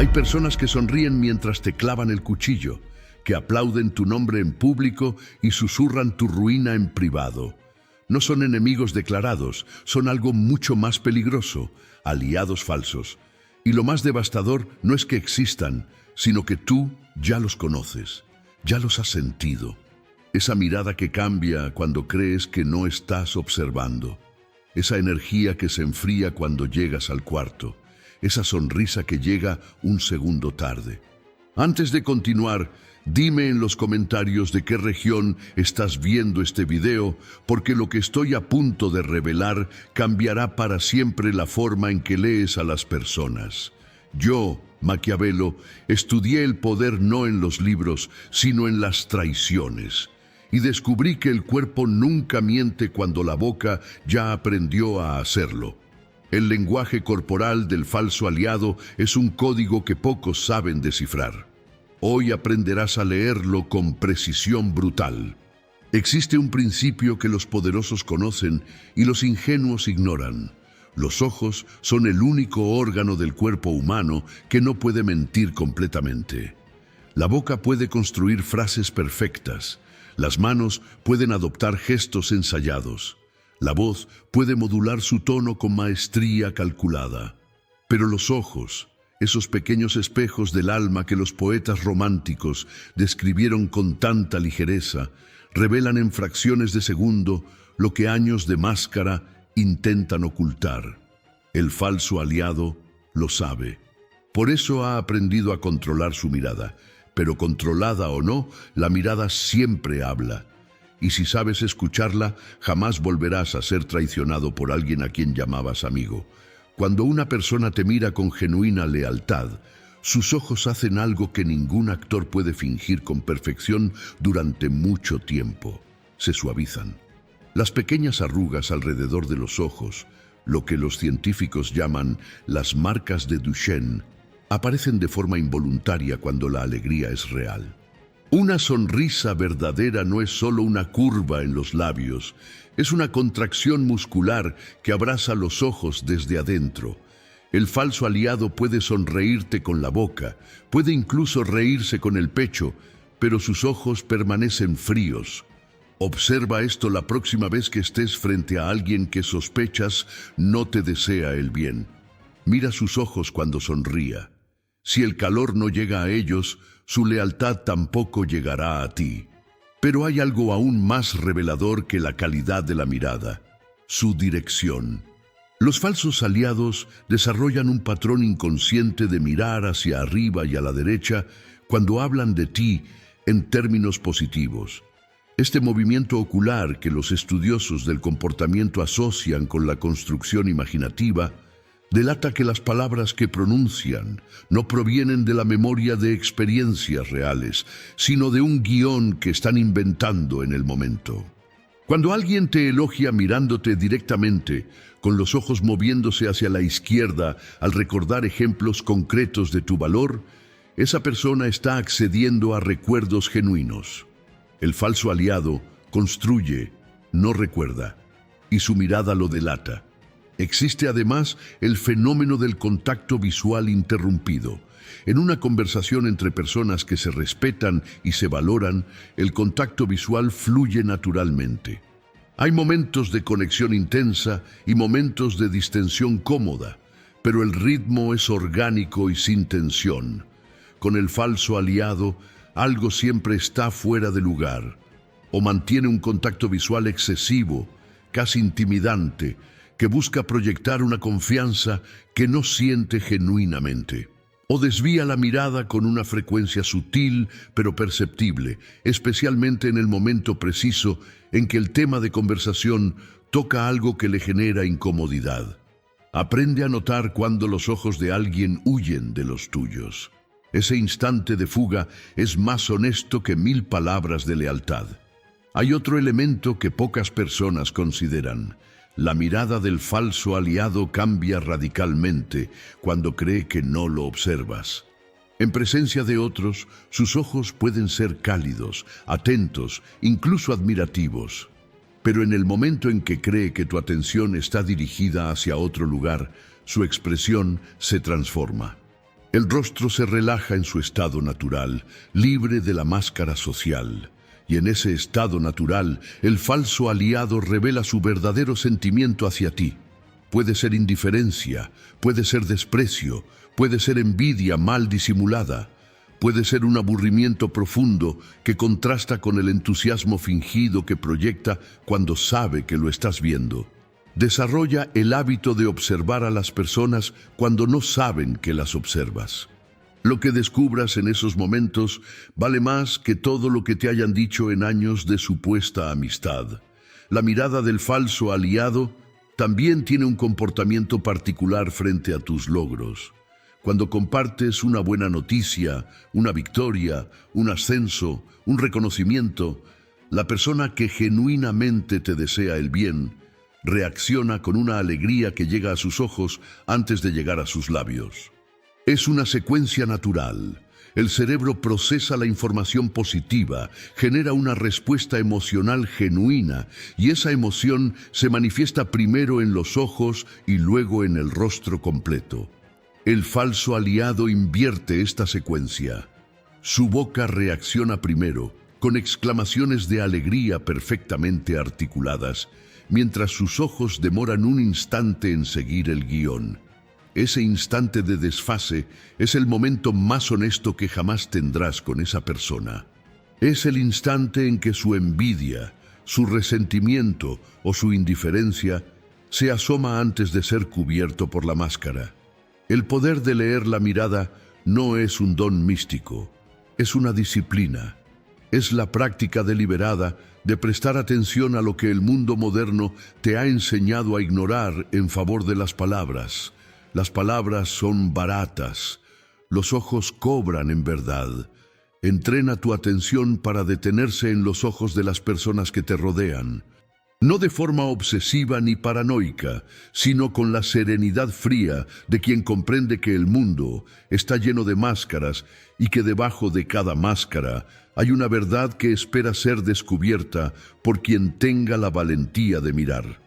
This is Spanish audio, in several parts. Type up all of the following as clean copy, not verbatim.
Hay personas que sonríen mientras te clavan el cuchillo, que aplauden tu nombre en público y susurran tu ruina en privado. No son enemigos declarados, son algo mucho más peligroso, aliados falsos. Y lo más devastador no es que existan, sino que tú ya los conoces, ya los has sentido. Esa mirada que cambia cuando crees que no estás observando. Esa energía que se enfría cuando llegas al cuarto. Esa sonrisa que llega un segundo tarde. Antes de continuar, dime en los comentarios de qué región estás viendo este video, porque lo que estoy a punto de revelar cambiará para siempre la forma en que lees a las personas. Yo, Maquiavelo, estudié el poder no en los libros, sino en las traiciones. Y descubrí que el cuerpo nunca miente cuando la boca ya aprendió a hacerlo. El lenguaje corporal del falso aliado es un código que pocos saben descifrar. Hoy aprenderás a leerlo con precisión brutal. Existe un principio que los poderosos conocen y los ingenuos ignoran. Los ojos son el único órgano del cuerpo humano que no puede mentir completamente. La boca puede construir frases perfectas. Las manos pueden adoptar gestos ensayados. La voz puede modular su tono con maestría calculada. Pero los ojos, esos pequeños espejos del alma que los poetas románticos describieron con tanta ligereza, revelan en fracciones de segundo lo que años de máscara intentan ocultar. El falso aliado lo sabe. Por eso ha aprendido a controlar su mirada. Pero controlada o no, la mirada siempre habla. Y si sabes escucharla, jamás volverás a ser traicionado por alguien a quien llamabas amigo. Cuando una persona te mira con genuina lealtad, sus ojos hacen algo que ningún actor puede fingir con perfección durante mucho tiempo. Se suavizan. Las pequeñas arrugas alrededor de los ojos, lo que los científicos llaman las marcas de Duchenne, aparecen de forma involuntaria cuando la alegría es real. Una sonrisa verdadera no es solo una curva en los labios, es una contracción muscular que abraza los ojos desde adentro. El falso aliado puede sonreírte con la boca, puede incluso reírse con el pecho, pero sus ojos permanecen fríos. Observa esto la próxima vez que estés frente a alguien que sospechas no te desea el bien. Mira sus ojos cuando sonría. Si el calor no llega a ellos, su lealtad tampoco llegará a ti. Pero hay algo aún más revelador que la calidad de la mirada: su dirección. Los falsos aliados desarrollan un patrón inconsciente de mirar hacia arriba y a la derecha cuando hablan de ti en términos positivos. Este movimiento ocular que los estudiosos del comportamiento asocian con la construcción imaginativa delata que las palabras que pronuncian no provienen de la memoria de experiencias reales, sino de un guión que están inventando en el momento. Cuando alguien te elogia mirándote directamente, con los ojos moviéndose hacia la izquierda al recordar ejemplos concretos de tu valor, esa persona está accediendo a recuerdos genuinos. El falso aliado construye, no recuerda, y su mirada lo delata. Existe además el fenómeno del contacto visual interrumpido. En una conversación entre personas que se respetan y se valoran, el contacto visual fluye naturalmente. Hay momentos de conexión intensa y momentos de distensión cómoda, pero el ritmo es orgánico y sin tensión. Con el falso aliado, algo siempre está fuera de lugar, o mantiene un contacto visual excesivo, casi intimidante, que busca proyectar una confianza que no siente genuinamente. O desvía la mirada con una frecuencia sutil pero perceptible, especialmente en el momento preciso en que el tema de conversación toca algo que le genera incomodidad. Aprende a notar cuando los ojos de alguien huyen de los tuyos. Ese instante de fuga es más honesto que 1000 palabras de lealtad. Hay otro elemento que pocas personas consideran. La mirada del falso aliado cambia radicalmente cuando cree que no lo observas. En presencia de otros, sus ojos pueden ser cálidos, atentos, incluso admirativos. Pero en el momento en que cree que tu atención está dirigida hacia otro lugar, su expresión se transforma. El rostro se relaja en su estado natural, libre de la máscara social. Y en ese estado natural, el falso aliado revela su verdadero sentimiento hacia ti. Puede ser indiferencia, puede ser desprecio, puede ser envidia mal disimulada, puede ser un aburrimiento profundo que contrasta con el entusiasmo fingido que proyecta cuando sabe que lo estás viendo. Desarrolla el hábito de observar a las personas cuando no saben que las observas. Lo que descubras en esos momentos vale más que todo lo que te hayan dicho en años de supuesta amistad. La mirada del falso aliado también tiene un comportamiento particular frente a tus logros. Cuando compartes una buena noticia, una victoria, un ascenso, un reconocimiento, la persona que genuinamente te desea el bien reacciona con una alegría que llega a sus ojos antes de llegar a sus labios. Es una secuencia natural. El cerebro procesa la información positiva, genera una respuesta emocional genuina y esa emoción se manifiesta primero en los ojos y luego en el rostro completo. El falso aliado invierte esta secuencia. Su boca reacciona primero, con exclamaciones de alegría perfectamente articuladas, mientras sus ojos demoran un instante en seguir el guión. Ese instante de desfase es el momento más honesto que jamás tendrás con esa persona. Es el instante en que su envidia, su resentimiento o su indiferencia se asoma antes de ser cubierto por la máscara. El poder de leer la mirada no es un don místico, es una disciplina. Es la práctica deliberada de prestar atención a lo que el mundo moderno te ha enseñado a ignorar en favor de las palabras. Las palabras son baratas. Los ojos cobran en verdad. Entrena tu atención para detenerse en los ojos de las personas que te rodean. No de forma obsesiva ni paranoica, sino con la serenidad fría de quien comprende que el mundo está lleno de máscaras y que debajo de cada máscara hay una verdad que espera ser descubierta por quien tenga la valentía de mirar.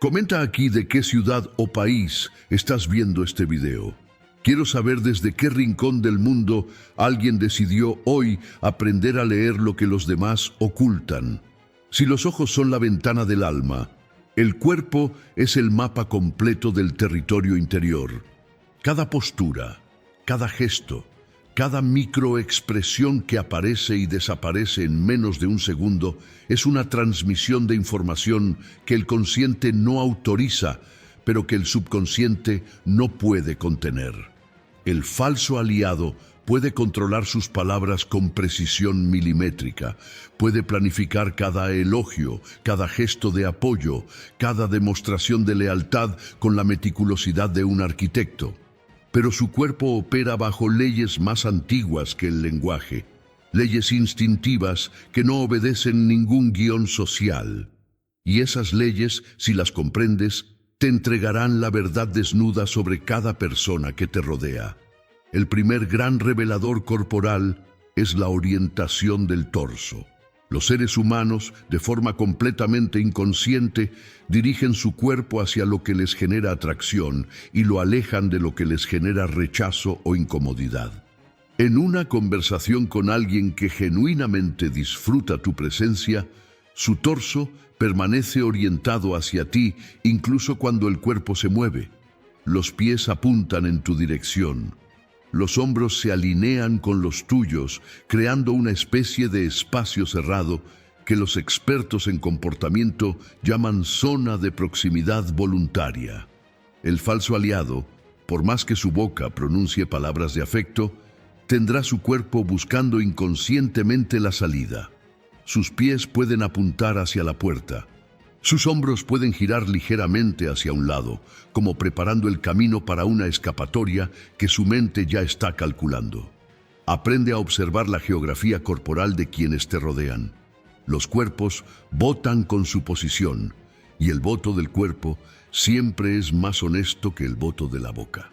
Comenta aquí de qué ciudad o país estás viendo este video. Quiero saber desde qué rincón del mundo alguien decidió hoy aprender a leer lo que los demás ocultan. Si los ojos son la ventana del alma, el cuerpo es el mapa completo del territorio interior. Cada postura, cada gesto, cada microexpresión que aparece y desaparece en menos de un segundo es una transmisión de información que el consciente no autoriza, pero que el subconsciente no puede contener. El falso aliado puede controlar sus palabras con precisión milimétrica, puede planificar cada elogio, cada gesto de apoyo, cada demostración de lealtad con la meticulosidad de un arquitecto. Pero su cuerpo opera bajo leyes más antiguas que el lenguaje, leyes instintivas que no obedecen ningún guión social. Y esas leyes, si las comprendes, te entregarán la verdad desnuda sobre cada persona que te rodea. El primer gran revelador corporal es la orientación del torso. Los seres humanos, de forma completamente inconsciente, dirigen su cuerpo hacia lo que les genera atracción y lo alejan de lo que les genera rechazo o incomodidad. En una conversación con alguien que genuinamente disfruta tu presencia, su torso permanece orientado hacia ti incluso cuando el cuerpo se mueve. Los pies apuntan en tu dirección. Los hombros se alinean con los tuyos, creando una especie de espacio cerrado que los expertos en comportamiento llaman zona de proximidad voluntaria. El falso aliado, por más que su boca pronuncie palabras de afecto, tendrá su cuerpo buscando inconscientemente la salida. Sus pies pueden apuntar hacia la puerta. Sus hombros pueden girar ligeramente hacia un lado, como preparando el camino para una escapatoria que su mente ya está calculando. Aprende a observar la geografía corporal de quienes te rodean. Los cuerpos votan con su posición, y el voto del cuerpo siempre es más honesto que el voto de la boca.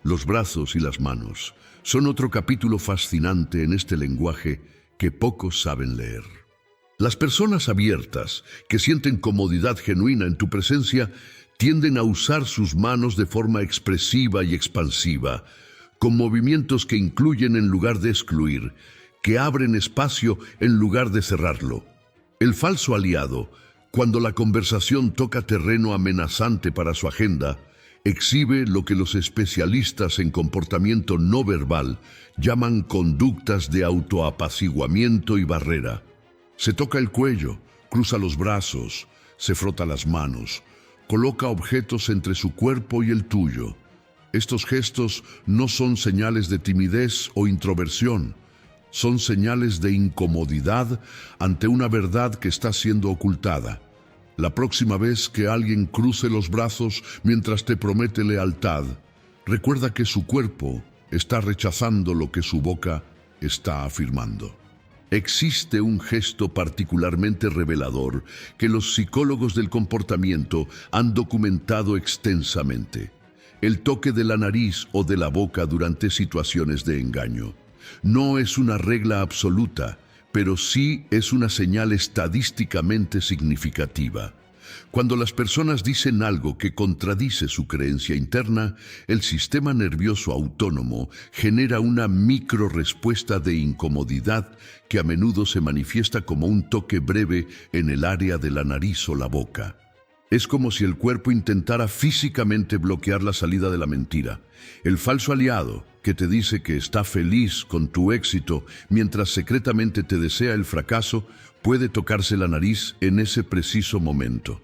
Los brazos y las manos son otro capítulo fascinante en este lenguaje que pocos saben leer. Las personas abiertas, que sienten comodidad genuina en tu presencia, tienden a usar sus manos de forma expresiva y expansiva, con movimientos que incluyen en lugar de excluir, que abren espacio en lugar de cerrarlo. El falso aliado, cuando la conversación toca terreno amenazante para su agenda, exhibe lo que los especialistas en comportamiento no verbal llaman conductas de autoapaciguamiento y barrera. Se toca el cuello, cruza los brazos, se frota las manos, coloca objetos entre su cuerpo y el tuyo. Estos gestos no son señales de timidez o introversión, son señales de incomodidad ante una verdad que está siendo ocultada. La próxima vez que alguien cruce los brazos mientras te promete lealtad, recuerda que su cuerpo está rechazando lo que su boca está afirmando. Existe un gesto particularmente revelador que los psicólogos del comportamiento han documentado extensamente: el toque de la nariz o de la boca durante situaciones de engaño. No es una regla absoluta, pero sí es una señal estadísticamente significativa. Cuando las personas dicen algo que contradice su creencia interna, el sistema nervioso autónomo genera una microrespuesta de incomodidad que a menudo se manifiesta como un toque breve en el área de la nariz o la boca. Es como si el cuerpo intentara físicamente bloquear la salida de la mentira. El falso aliado, que te dice que está feliz con tu éxito mientras secretamente te desea el fracaso, puede tocarse la nariz en ese preciso momento.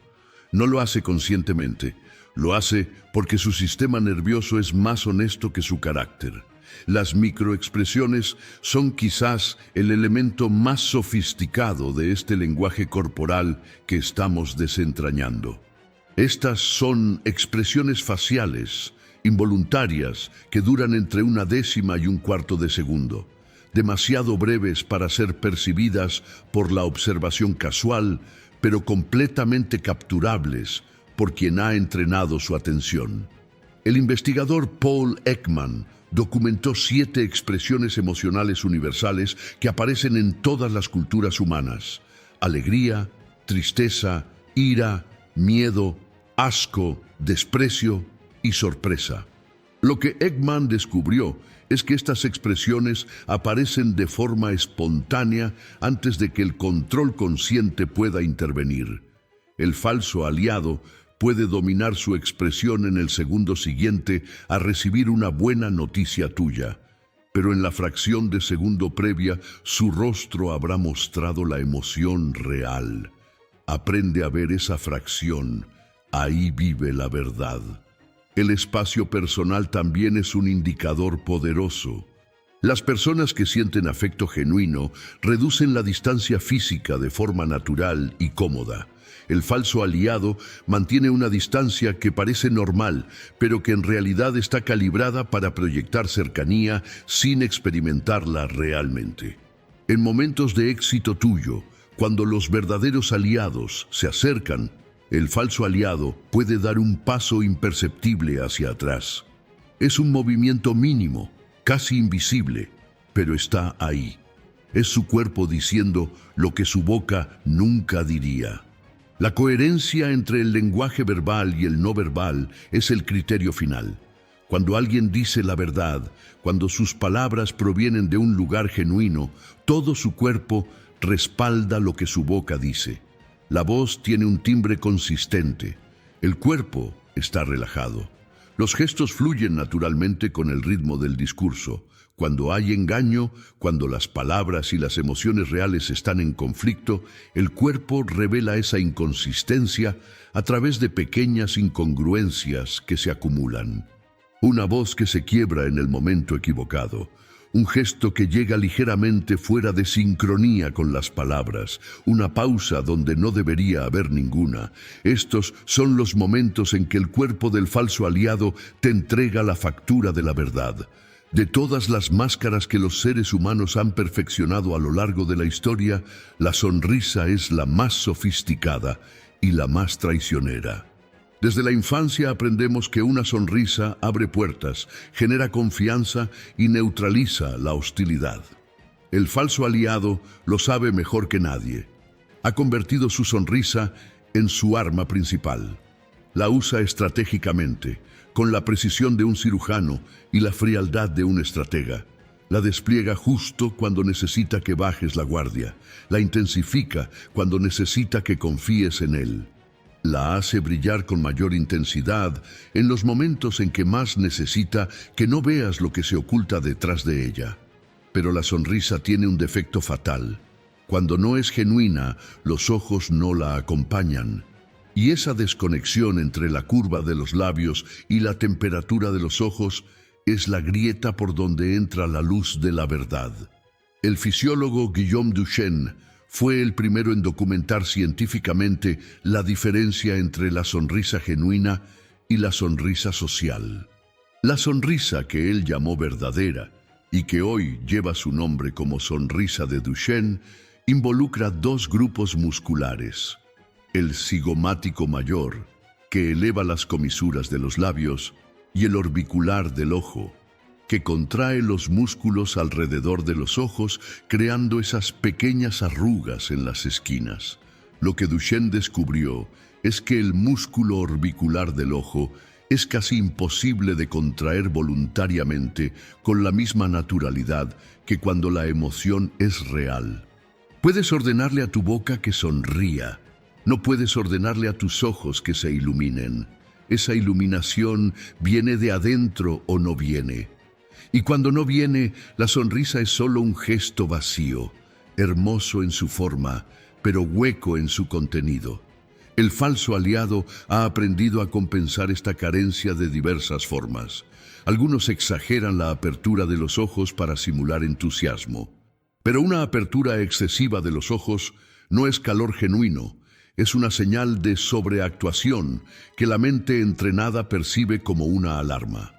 No lo hace conscientemente, lo hace porque su sistema nervioso es más honesto que su carácter. Las microexpresiones son quizás el elemento más sofisticado de este lenguaje corporal que estamos desentrañando. Estas son expresiones faciales, involuntarias, que duran entre una décima y un cuarto de segundo, demasiado breves para ser percibidas por la observación casual, pero completamente capturables por quien ha entrenado su atención. El investigador Paul Ekman documentó 7 expresiones emocionales universales que aparecen en todas las culturas humanas: alegría, tristeza, ira, miedo, asco, desprecio y sorpresa. Lo que Ekman descubrió es que estas expresiones aparecen de forma espontánea antes de que el control consciente pueda intervenir. El falso aliado puede dominar su expresión en el segundo siguiente a recibir una buena noticia tuya, pero en la fracción de segundo previa su rostro habrá mostrado la emoción real. Aprende a ver esa fracción, ahí vive la verdad. El espacio personal también es un indicador poderoso. Las personas que sienten afecto genuino reducen la distancia física de forma natural y cómoda. El falso aliado mantiene una distancia que parece normal, pero que en realidad está calibrada para proyectar cercanía sin experimentarla realmente. En momentos de éxito tuyo, cuando los verdaderos aliados se acercan, el falso aliado puede dar un paso imperceptible hacia atrás. Es un movimiento mínimo, casi invisible, pero está ahí. Es su cuerpo diciendo lo que su boca nunca diría. La coherencia entre el lenguaje verbal y el no verbal es el criterio final. Cuando alguien dice la verdad, cuando sus palabras provienen de un lugar genuino, todo su cuerpo respalda lo que su boca dice. La voz tiene un timbre consistente. El cuerpo está relajado. Los gestos fluyen naturalmente con el ritmo del discurso. Cuando hay engaño, cuando las palabras y las emociones reales están en conflicto, el cuerpo revela esa inconsistencia a través de pequeñas incongruencias que se acumulan. Una voz que se quiebra en el momento equivocado. Un gesto que llega ligeramente fuera de sincronía con las palabras, una pausa donde no debería haber ninguna. Estos son los momentos en que el cuerpo del falso aliado te entrega la factura de la verdad. De todas las máscaras que los seres humanos han perfeccionado a lo largo de la historia, la sonrisa es la más sofisticada y la más traicionera. Desde la infancia aprendemos que una sonrisa abre puertas, genera confianza y neutraliza la hostilidad. El falso aliado lo sabe mejor que nadie. Ha convertido su sonrisa en su arma principal. La usa estratégicamente, con la precisión de un cirujano y la frialdad de un estratega. La despliega justo cuando necesita que bajes la guardia. La intensifica cuando necesita que confíes en él. La hace brillar con mayor intensidad en los momentos en que más necesita que no veas lo que se oculta detrás de ella. Pero la sonrisa tiene un defecto fatal. Cuando no es genuina, los ojos no la acompañan. Y esa desconexión entre la curva de los labios y la temperatura de los ojos es la grieta por donde entra la luz de la verdad. El fisiólogo Guillaume Duchenne fue el primero en documentar científicamente la diferencia entre la sonrisa genuina y la sonrisa social. La sonrisa que él llamó verdadera y que hoy lleva su nombre como sonrisa de Duchenne involucra dos grupos musculares. El cigomático mayor, que eleva las comisuras de los labios, y el orbicular del ojo, que contrae los músculos alrededor de los ojos, creando esas pequeñas arrugas en las esquinas. Lo que Duchenne descubrió es que el músculo orbicular del ojo es casi imposible de contraer voluntariamente con la misma naturalidad que cuando la emoción es real. Puedes ordenarle a tu boca que sonría. No puedes ordenarle a tus ojos que se iluminen. Esa iluminación viene de adentro o no viene. Y cuando no viene, la sonrisa es solo un gesto vacío, hermoso en su forma, pero hueco en su contenido. El falso aliado ha aprendido a compensar esta carencia de diversas formas. Algunos exageran la apertura de los ojos para simular entusiasmo. Pero una apertura excesiva de los ojos no es calor genuino. Es una señal de sobreactuación que la mente entrenada percibe como una alarma.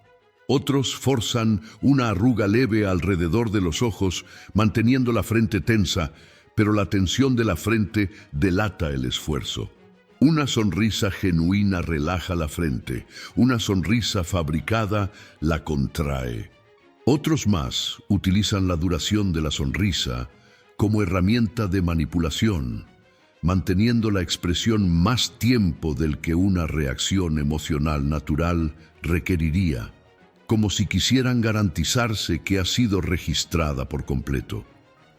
Otros forzan una arruga leve alrededor de los ojos, manteniendo la frente tensa, pero la tensión de la frente delata el esfuerzo. Una sonrisa genuina relaja la frente, una sonrisa fabricada la contrae. Otros más utilizan la duración de la sonrisa como herramienta de manipulación, manteniendo la expresión más tiempo del que una reacción emocional natural requeriría, como si quisieran garantizarse que ha sido registrada por completo.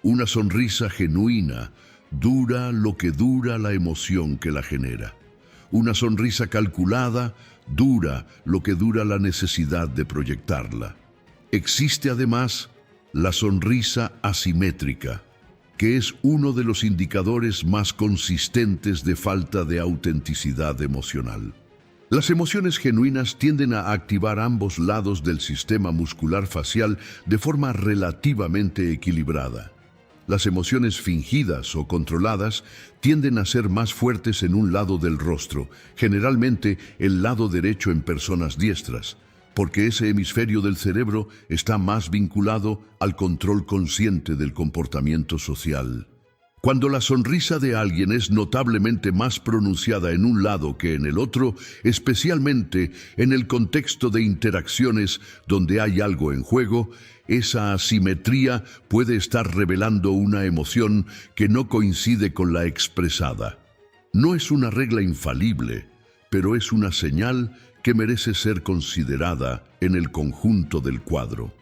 Una sonrisa genuina dura lo que dura la emoción que la genera. Una sonrisa calculada dura lo que dura la necesidad de proyectarla. Existe además la sonrisa asimétrica, que es uno de los indicadores más consistentes de falta de autenticidad emocional. Las emociones genuinas tienden a activar ambos lados del sistema muscular facial de forma relativamente equilibrada. Las emociones fingidas o controladas tienden a ser más fuertes en un lado del rostro, generalmente el lado derecho en personas diestras, porque ese hemisferio del cerebro está más vinculado al control consciente del comportamiento social. Cuando la sonrisa de alguien es notablemente más pronunciada en un lado que en el otro, especialmente en el contexto de interacciones donde hay algo en juego, esa asimetría puede estar revelando una emoción que no coincide con la expresada. No es una regla infalible, pero es una señal que merece ser considerada en el conjunto del cuadro.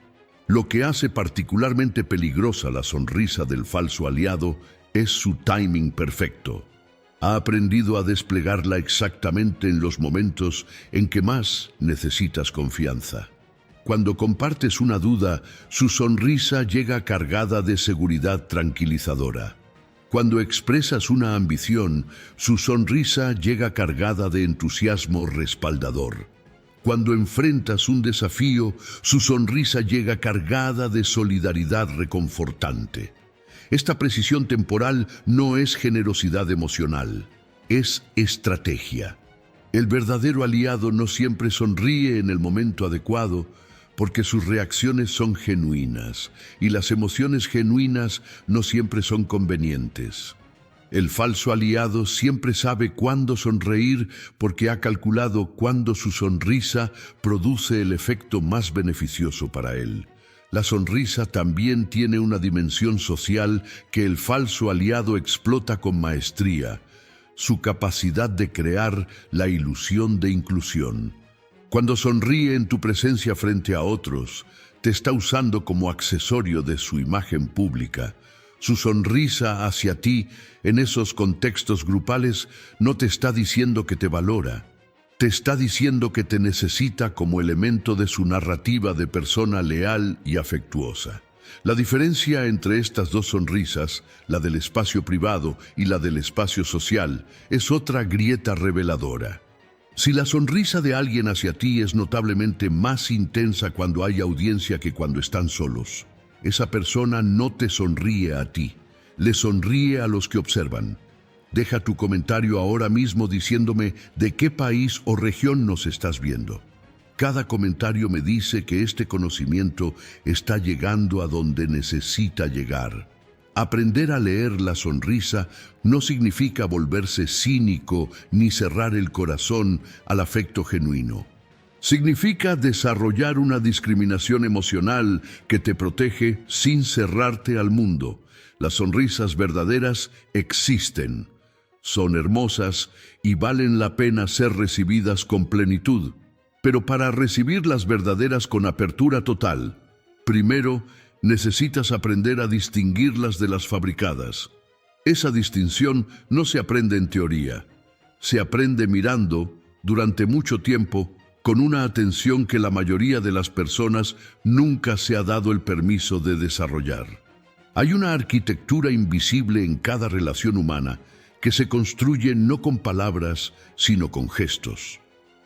Lo que hace particularmente peligrosa la sonrisa del falso aliado es su timing perfecto. Ha aprendido a desplegarla exactamente en los momentos en que más necesitas confianza. Cuando compartes una duda, su sonrisa llega cargada de seguridad tranquilizadora. Cuando expresas una ambición, su sonrisa llega cargada de entusiasmo respaldador. Cuando enfrentas un desafío, su sonrisa llega cargada de solidaridad reconfortante. Esta precisión temporal no es generosidad emocional, es estrategia. El verdadero aliado no siempre sonríe en el momento adecuado, porque sus reacciones son genuinas y las emociones genuinas no siempre son convenientes. El falso aliado siempre sabe cuándo sonreír porque ha calculado cuándo su sonrisa produce el efecto más beneficioso para él. La sonrisa también tiene una dimensión social que el falso aliado explota con maestría. su capacidad de crear la ilusión de inclusión. Cuando sonríe en tu presencia frente a otros, te está usando como accesorio de su imagen pública. Su sonrisa hacia ti en esos contextos grupales no te está diciendo que te valora. Te está diciendo que te necesita como elemento de su narrativa de persona leal y afectuosa. La diferencia entre estas dos sonrisas, la del espacio privado y la del espacio social, es otra grieta reveladora. Si la sonrisa de alguien hacia ti es notablemente más intensa cuando hay audiencia que cuando están solos, esa persona no te sonríe a ti, le sonríe a los que observan. Deja tu comentario ahora mismo diciéndome de qué país o región nos estás viendo. Cada comentario me dice que este conocimiento está llegando a donde necesita llegar. Aprender a leer la sonrisa no significa volverse cínico ni cerrar el corazón al afecto genuino. Significa desarrollar una discriminación emocional que te protege sin cerrarte al mundo. Las sonrisas verdaderas existen. Son hermosas y valen la pena ser recibidas con plenitud. Pero para recibir las verdaderas con apertura total, primero necesitas aprender a distinguirlas de las fabricadas. Esa distinción no se aprende en teoría. Se aprende mirando, durante mucho tiempo, con una atención que la mayoría de las personas nunca se ha dado el permiso de desarrollar. Hay una arquitectura invisible en cada relación humana que se construye no con palabras, sino con gestos.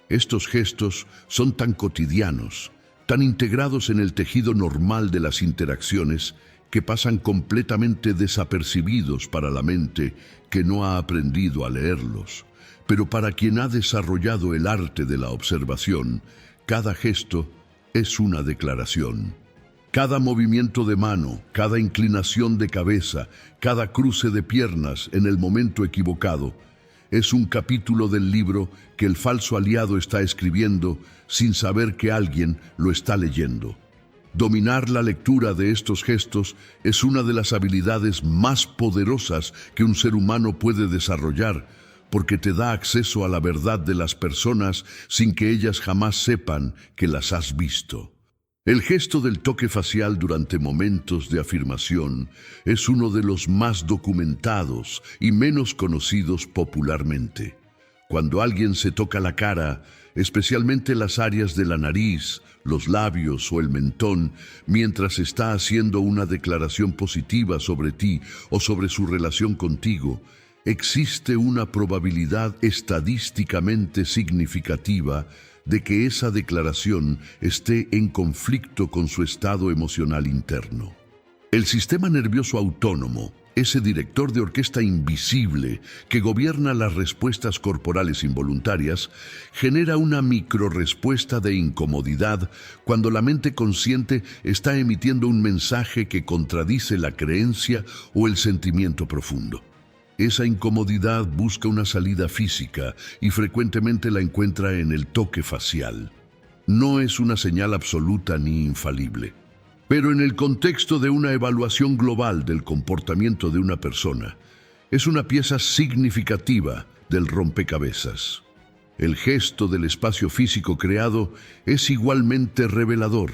Estos gestos son tan cotidianos, tan integrados en el tejido normal de las interacciones, que pasan completamente desapercibidos para la mente que no ha aprendido a leerlos. Pero para quien ha desarrollado el arte de la observación, cada gesto es una declaración. Cada movimiento de mano, cada inclinación de cabeza, cada cruce de piernas en el momento equivocado, es un capítulo del libro que el falso aliado está escribiendo sin saber que alguien lo está leyendo. Dominar la lectura de estos gestos es una de las habilidades más poderosas que un ser humano puede desarrollar, porque te da acceso a la verdad de las personas sin que ellas jamás sepan que las has visto. El gesto del toque facial durante momentos de afirmación es uno de los más documentados y menos conocidos popularmente. Cuando alguien se toca la cara, especialmente las áreas de la nariz, los labios o el mentón, mientras está haciendo una declaración positiva sobre ti o sobre su relación contigo, existe una probabilidad estadísticamente significativa de que esa declaración esté en conflicto con su estado emocional interno. El sistema nervioso autónomo, ese director de orquesta invisible que gobierna las respuestas corporales involuntarias, genera una microrespuesta de incomodidad cuando la mente consciente está emitiendo un mensaje que contradice la creencia o el sentimiento profundo. Esa incomodidad busca una salida física y frecuentemente la encuentra en el toque facial. No es una señal absoluta ni infalible, pero en el contexto de una evaluación global del comportamiento de una persona, es una pieza significativa del rompecabezas. El gesto del espacio físico creado es igualmente revelador.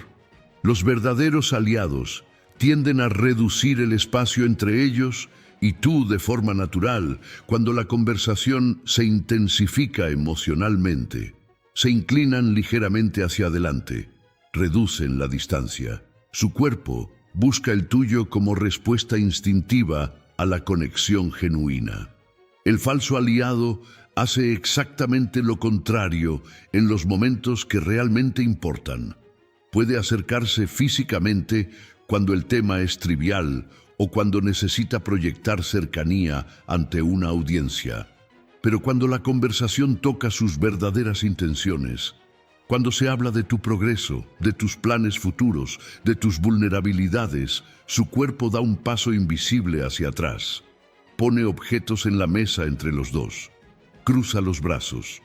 Los verdaderos aliados tienden a reducir el espacio entre ellos y tú de forma natural cuando la conversación se intensifica emocionalmente. Se inclinan ligeramente hacia adelante, reducen la distancia. Su cuerpo busca el tuyo como respuesta instintiva a la conexión genuina. El falso aliado hace exactamente lo contrario en los momentos que realmente importan. Puede acercarse físicamente cuando el tema es trivial o cuando necesita proyectar cercanía ante una audiencia. Pero cuando la conversación toca sus verdaderas intenciones, cuando se habla de tu progreso, de tus planes futuros, de tus vulnerabilidades, su cuerpo da un paso invisible hacia atrás. Pone objetos en la mesa entre los dos. Cruza los brazos.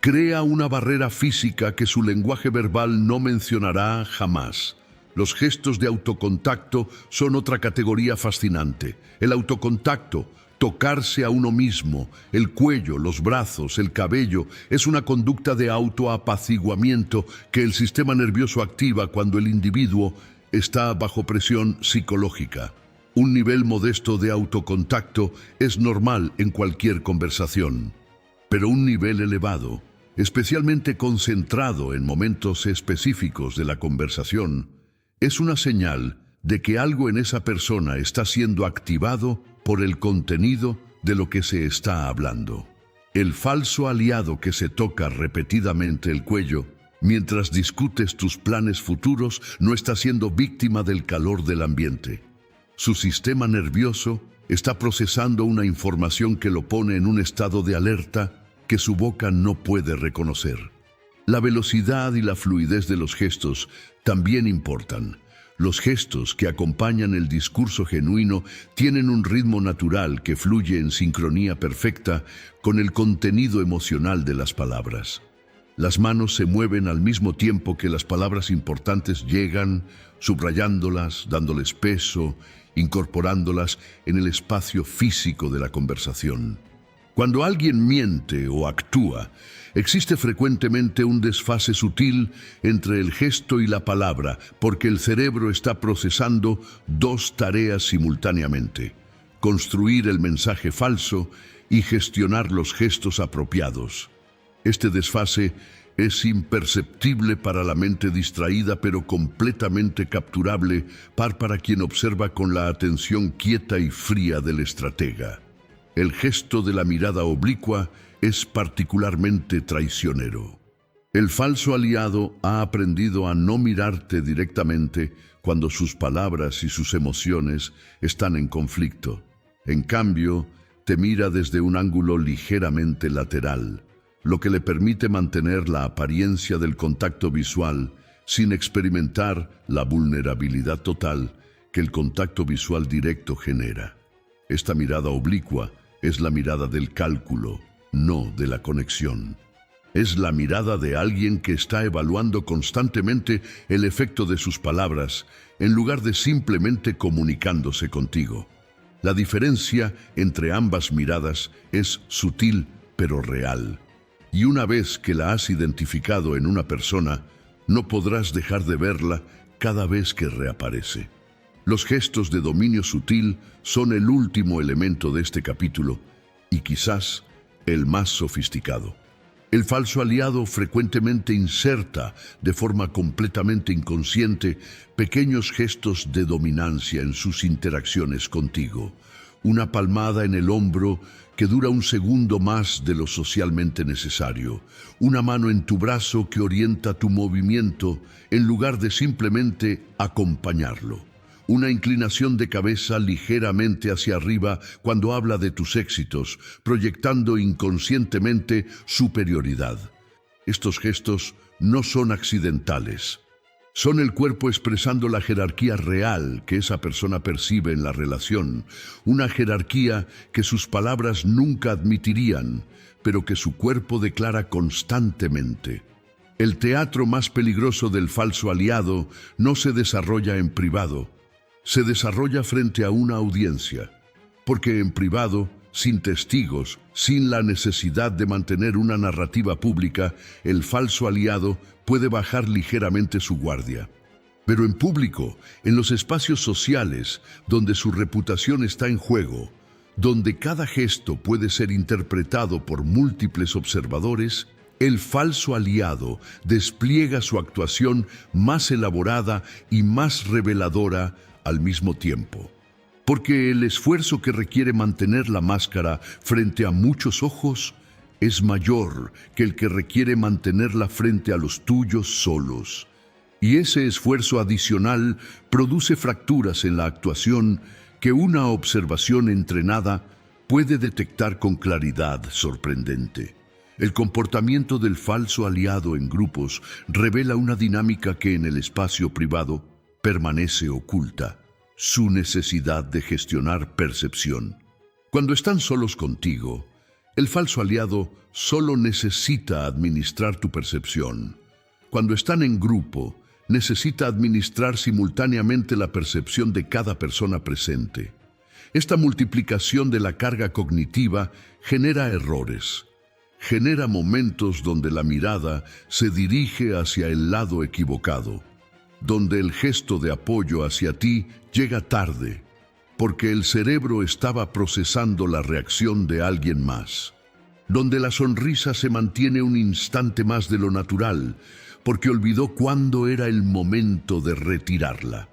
Crea una barrera física que su lenguaje verbal no mencionará jamás. Los gestos de autocontacto son otra categoría fascinante. El autocontacto, tocarse a uno mismo, el cuello, los brazos, el cabello, es una conducta de autoapaciguamiento que el sistema nervioso activa cuando el individuo está bajo presión psicológica. Un nivel modesto de autocontacto es normal en cualquier conversación, pero un nivel elevado, especialmente concentrado en momentos específicos de la conversación, es una señal de que algo en esa persona está siendo activado por el contenido de lo que se está hablando. El falso aliado que se toca repetidamente el cuello mientras discutes tus planes futuros no está siendo víctima del calor del ambiente. Su sistema nervioso está procesando una información que lo pone en un estado de alerta que su boca no puede reconocer. La velocidad y la fluidez de los gestos también importan. Los gestos que acompañan el discurso genuino tienen un ritmo natural que fluye en sincronía perfecta con el contenido emocional de las palabras. Las manos se mueven al mismo tiempo que las palabras importantes llegan, subrayándolas, dándoles peso, incorporándolas en el espacio físico de la conversación. Cuando alguien miente o actúa, existe frecuentemente un desfase sutil entre el gesto y la palabra, porque el cerebro está procesando dos tareas simultáneamente: construir el mensaje falso y gestionar los gestos apropiados. Este desfase es imperceptible para la mente distraída, pero completamente capturable para quien observa con la atención quieta y fría del estratega. El gesto de la mirada oblicua es particularmente traicionero. El falso aliado ha aprendido a no mirarte directamente cuando sus palabras y sus emociones están en conflicto. En cambio, te mira desde un ángulo ligeramente lateral, lo que le permite mantener la apariencia del contacto visual sin experimentar la vulnerabilidad total que el contacto visual directo genera. Esta mirada oblicua es la mirada del cálculo, no de la conexión. Es la mirada de alguien que está evaluando constantemente el efecto de sus palabras, en lugar de simplemente comunicándose contigo. La diferencia entre ambas miradas es sutil pero real. Y una vez que la has identificado en una persona, no podrás dejar de verla cada vez que reaparece. Los gestos de dominio sutil son el último elemento de este capítulo y quizás el más sofisticado. El falso aliado frecuentemente inserta de forma completamente inconsciente pequeños gestos de dominancia en sus interacciones contigo. Una palmada en el hombro que dura un segundo más de lo socialmente necesario. Una mano en tu brazo que orienta tu movimiento en lugar de simplemente acompañarlo. Una inclinación de cabeza ligeramente hacia arriba cuando habla de tus éxitos, proyectando inconscientemente superioridad. Estos gestos no son accidentales. Son el cuerpo expresando la jerarquía real que esa persona percibe en la relación, una jerarquía que sus palabras nunca admitirían, pero que su cuerpo declara constantemente. El teatro más peligroso del falso aliado no se desarrolla en privado, se desarrolla frente a una audiencia, porque en privado, sin testigos, sin la necesidad de mantener una narrativa pública, el falso aliado puede bajar ligeramente su guardia. Pero en público, en los espacios sociales, donde su reputación está en juego, donde cada gesto puede ser interpretado por múltiples observadores, el falso aliado despliega su actuación más elaborada y más reveladora al mismo tiempo. Porque el esfuerzo que requiere mantener la máscara frente a muchos ojos es mayor que el que requiere mantenerla frente a los tuyos solos. Y ese esfuerzo adicional produce fracturas en la actuación que una observación entrenada puede detectar con claridad sorprendente. El comportamiento del falso aliado en grupos revela una dinámica que en el espacio privado permanece oculta: su necesidad de gestionar percepción. Cuando están solos contigo, el falso aliado solo necesita administrar tu percepción. Cuando están en grupo, necesita administrar simultáneamente la percepción de cada persona presente. Esta multiplicación de la carga cognitiva genera errores, genera momentos donde la mirada se dirige hacia el lado equivocado, donde el gesto de apoyo hacia ti llega tarde, porque el cerebro estaba procesando la reacción de alguien más, donde la sonrisa se mantiene un instante más de lo natural, porque olvidó cuándo era el momento de retirarla.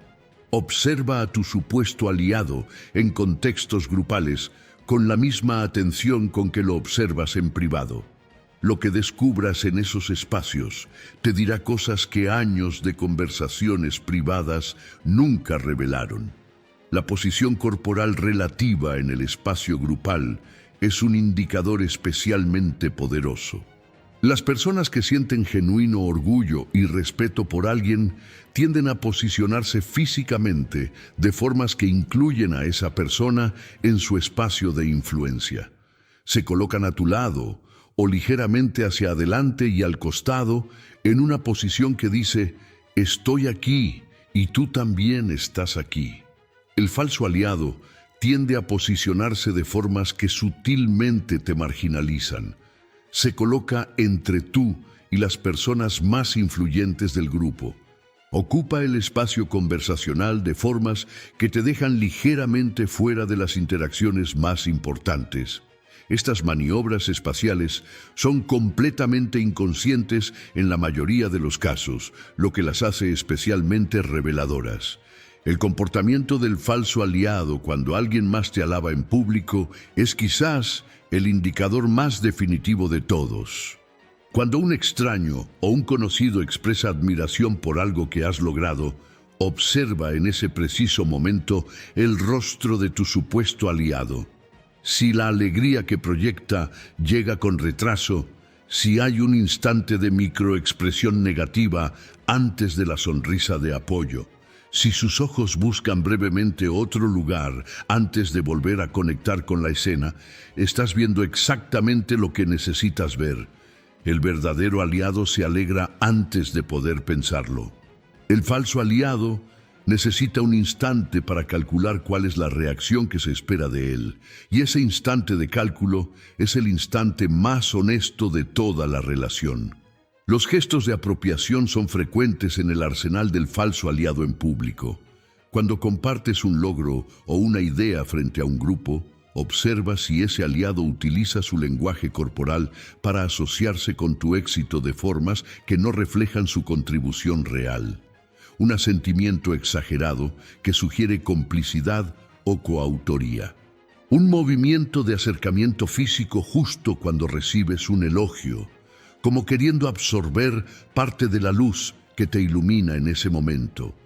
Observa a tu supuesto aliado en contextos grupales con la misma atención con que lo observas en privado. Lo que descubras en esos espacios te dirá cosas que años de conversaciones privadas nunca revelaron. La posición corporal relativa en el espacio grupal es un indicador especialmente poderoso. Las personas que sienten genuino orgullo y respeto por alguien tienden a posicionarse físicamente de formas que incluyen a esa persona en su espacio de influencia. Se colocan a tu lado o ligeramente hacia adelante y al costado en una posición que dice: estoy aquí y tú también estás aquí. El falso aliado tiende a posicionarse de formas que sutilmente te marginalizan. Se coloca entre tú y las personas más influyentes del grupo. Ocupa el espacio conversacional de formas que te dejan ligeramente fuera de las interacciones más importantes. Estas maniobras espaciales son completamente inconscientes en la mayoría de los casos, lo que las hace especialmente reveladoras. El comportamiento del falso aliado cuando alguien más te alaba en público es quizás el indicador más definitivo de todos. Cuando un extraño o un conocido expresa admiración por algo que has logrado, observa en ese preciso momento el rostro de tu supuesto aliado. Si la alegría que proyecta llega con retraso, si hay un instante de microexpresión negativa antes de la sonrisa de apoyo, si sus ojos buscan brevemente otro lugar antes de volver a conectar con la escena, estás viendo exactamente lo que necesitas ver. El verdadero aliado se alegra antes de poder pensarlo. El falso aliado necesita un instante para calcular cuál es la reacción que se espera de él, y ese instante de cálculo es el instante más honesto de toda la relación. Los gestos de apropiación son frecuentes en el arsenal del falso aliado en público. Cuando compartes un logro o una idea frente a un grupo, observa si ese aliado utiliza su lenguaje corporal para asociarse con tu éxito de formas que no reflejan su contribución real. Un asentimiento exagerado que sugiere complicidad o coautoría. Un movimiento de acercamiento físico justo cuando recibes un elogio, como queriendo absorber parte de la luz que te ilumina en ese momento.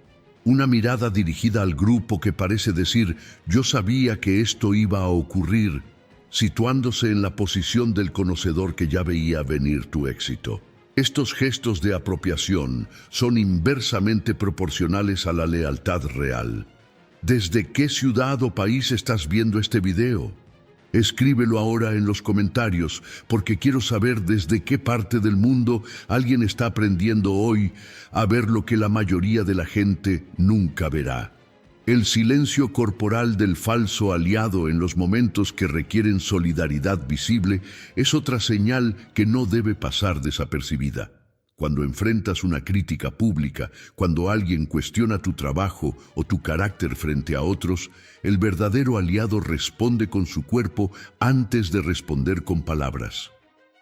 Una mirada dirigida al grupo que parece decir: yo sabía que esto iba a ocurrir, situándose en la posición del conocedor que ya veía venir tu éxito. Estos gestos de apropiación son inversamente proporcionales a la lealtad real. ¿Desde qué ciudad o país estás viendo este video? Escríbelo ahora en los comentarios, porque quiero saber desde qué parte del mundo alguien está aprendiendo hoy a ver lo que la mayoría de la gente nunca verá. El silencio corporal del falso aliado en los momentos que requieren solidaridad visible es otra señal que no debe pasar desapercibida. Cuando enfrentas una crítica pública, cuando alguien cuestiona tu trabajo o tu carácter frente a otros, el verdadero aliado responde con su cuerpo antes de responder con palabras.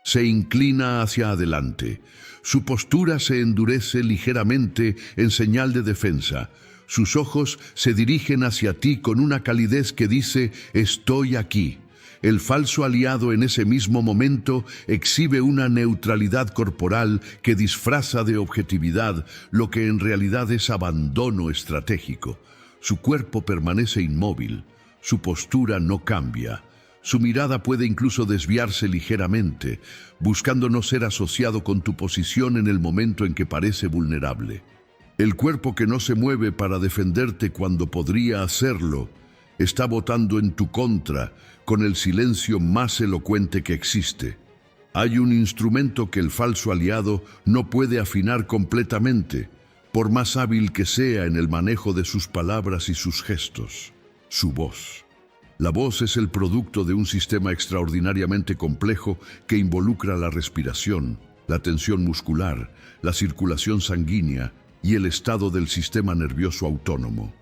Se inclina hacia adelante. Su postura se endurece ligeramente en señal de defensa. Sus ojos se dirigen hacia ti con una calidez que dice: estoy aquí. El falso aliado en ese mismo momento exhibe una neutralidad corporal que disfraza de objetividad lo que en realidad es abandono estratégico. Su cuerpo permanece inmóvil, su postura no cambia. Su mirada puede incluso desviarse ligeramente, buscando no ser asociado con tu posición en el momento en que parece vulnerable. El cuerpo que no se mueve para defenderte cuando podría hacerlo está votando en tu contra con el silencio más elocuente que existe. Hay un instrumento que el falso aliado no puede afinar completamente, por más hábil que sea en el manejo de sus palabras y sus gestos. Su voz. La voz es el producto de un sistema extraordinariamente complejo que involucra la respiración, la tensión muscular, la circulación sanguínea y el estado del sistema nervioso autónomo.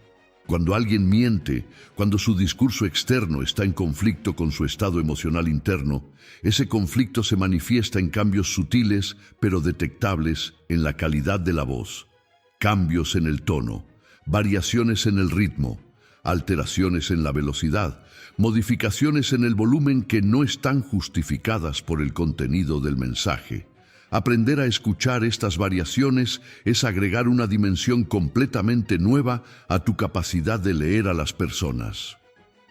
Cuando alguien miente, cuando su discurso externo está en conflicto con su estado emocional interno, ese conflicto se manifiesta en cambios sutiles pero detectables en la calidad de la voz, cambios en el tono, variaciones en el ritmo, alteraciones en la velocidad, modificaciones en el volumen que no están justificadas por el contenido del mensaje. Aprender a escuchar estas variaciones es agregar una dimensión completamente nueva a tu capacidad de leer a las personas.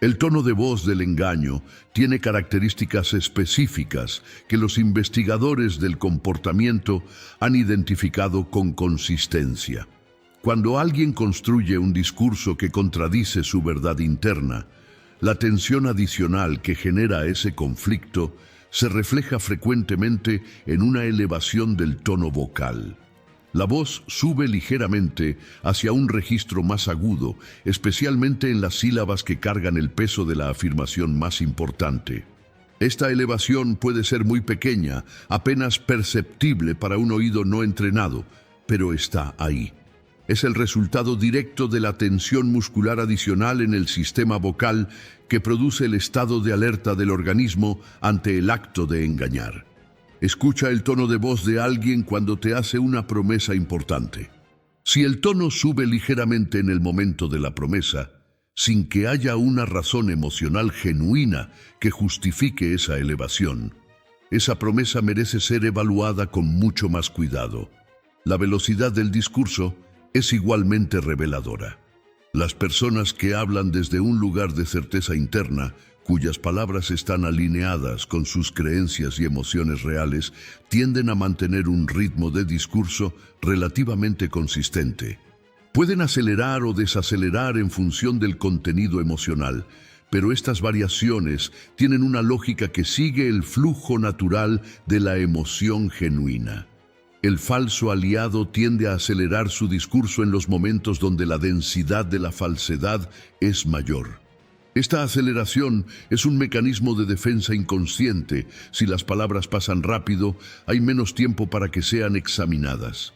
El tono de voz del engaño tiene características específicas que los investigadores del comportamiento han identificado con consistencia. Cuando alguien construye un discurso que contradice su verdad interna, la tensión adicional que genera ese conflicto se refleja frecuentemente en una elevación del tono vocal. La voz sube ligeramente hacia un registro más agudo, especialmente en las sílabas que cargan el peso de la afirmación más importante. Esta elevación puede ser muy pequeña, apenas perceptible para un oído no entrenado, pero está ahí. Es el resultado directo de la tensión muscular adicional en el sistema vocal que produce el estado de alerta del organismo ante el acto de engañar. Escucha el tono de voz de alguien cuando te hace una promesa importante. Si el tono sube ligeramente en el momento de la promesa, sin que haya una razón emocional genuina que justifique esa elevación, esa promesa merece ser evaluada con mucho más cuidado. La velocidad del discurso es igualmente reveladora. Las personas que hablan desde un lugar de certeza interna, cuyas palabras están alineadas con sus creencias y emociones reales, tienden a mantener un ritmo de discurso relativamente consistente. Pueden acelerar o desacelerar en función del contenido emocional, pero estas variaciones tienen una lógica que sigue el flujo natural de la emoción genuina. El falso aliado tiende a acelerar su discurso en los momentos donde la densidad de la falsedad es mayor. Esta aceleración es un mecanismo de defensa inconsciente. Si las palabras pasan rápido, hay menos tiempo para que sean examinadas.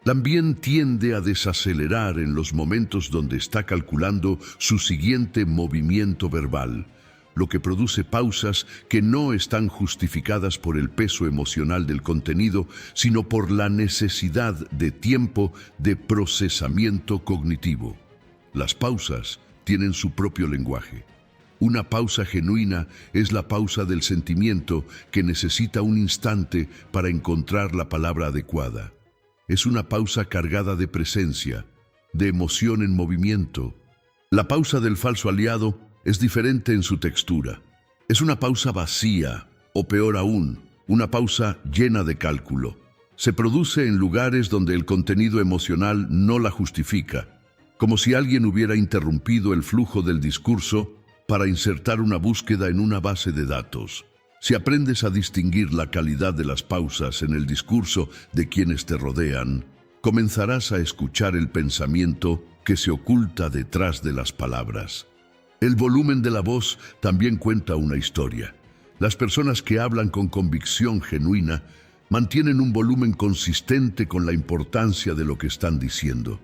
También tiende a desacelerar en los momentos donde está calculando su siguiente movimiento verbal, lo que produce pausas que no están justificadas por el peso emocional del contenido, sino por la necesidad de tiempo de procesamiento cognitivo. Las pausas tienen su propio lenguaje. Una pausa genuina es la pausa del sentimiento que necesita un instante para encontrar la palabra adecuada. Es una pausa cargada de presencia, de emoción en movimiento. La pausa del falso aliado es diferente en su textura. Es una pausa vacía, o peor aún, una pausa llena de cálculo. Se produce en lugares donde el contenido emocional no la justifica, como si alguien hubiera interrumpido el flujo del discurso para insertar una búsqueda en una base de datos. Si aprendes a distinguir la calidad de las pausas en el discurso de quienes te rodean, comenzarás a escuchar el pensamiento que se oculta detrás de las palabras. El volumen de la voz también cuenta una historia. Las personas que hablan con convicción genuina mantienen un volumen consistente con la importancia de lo que están diciendo.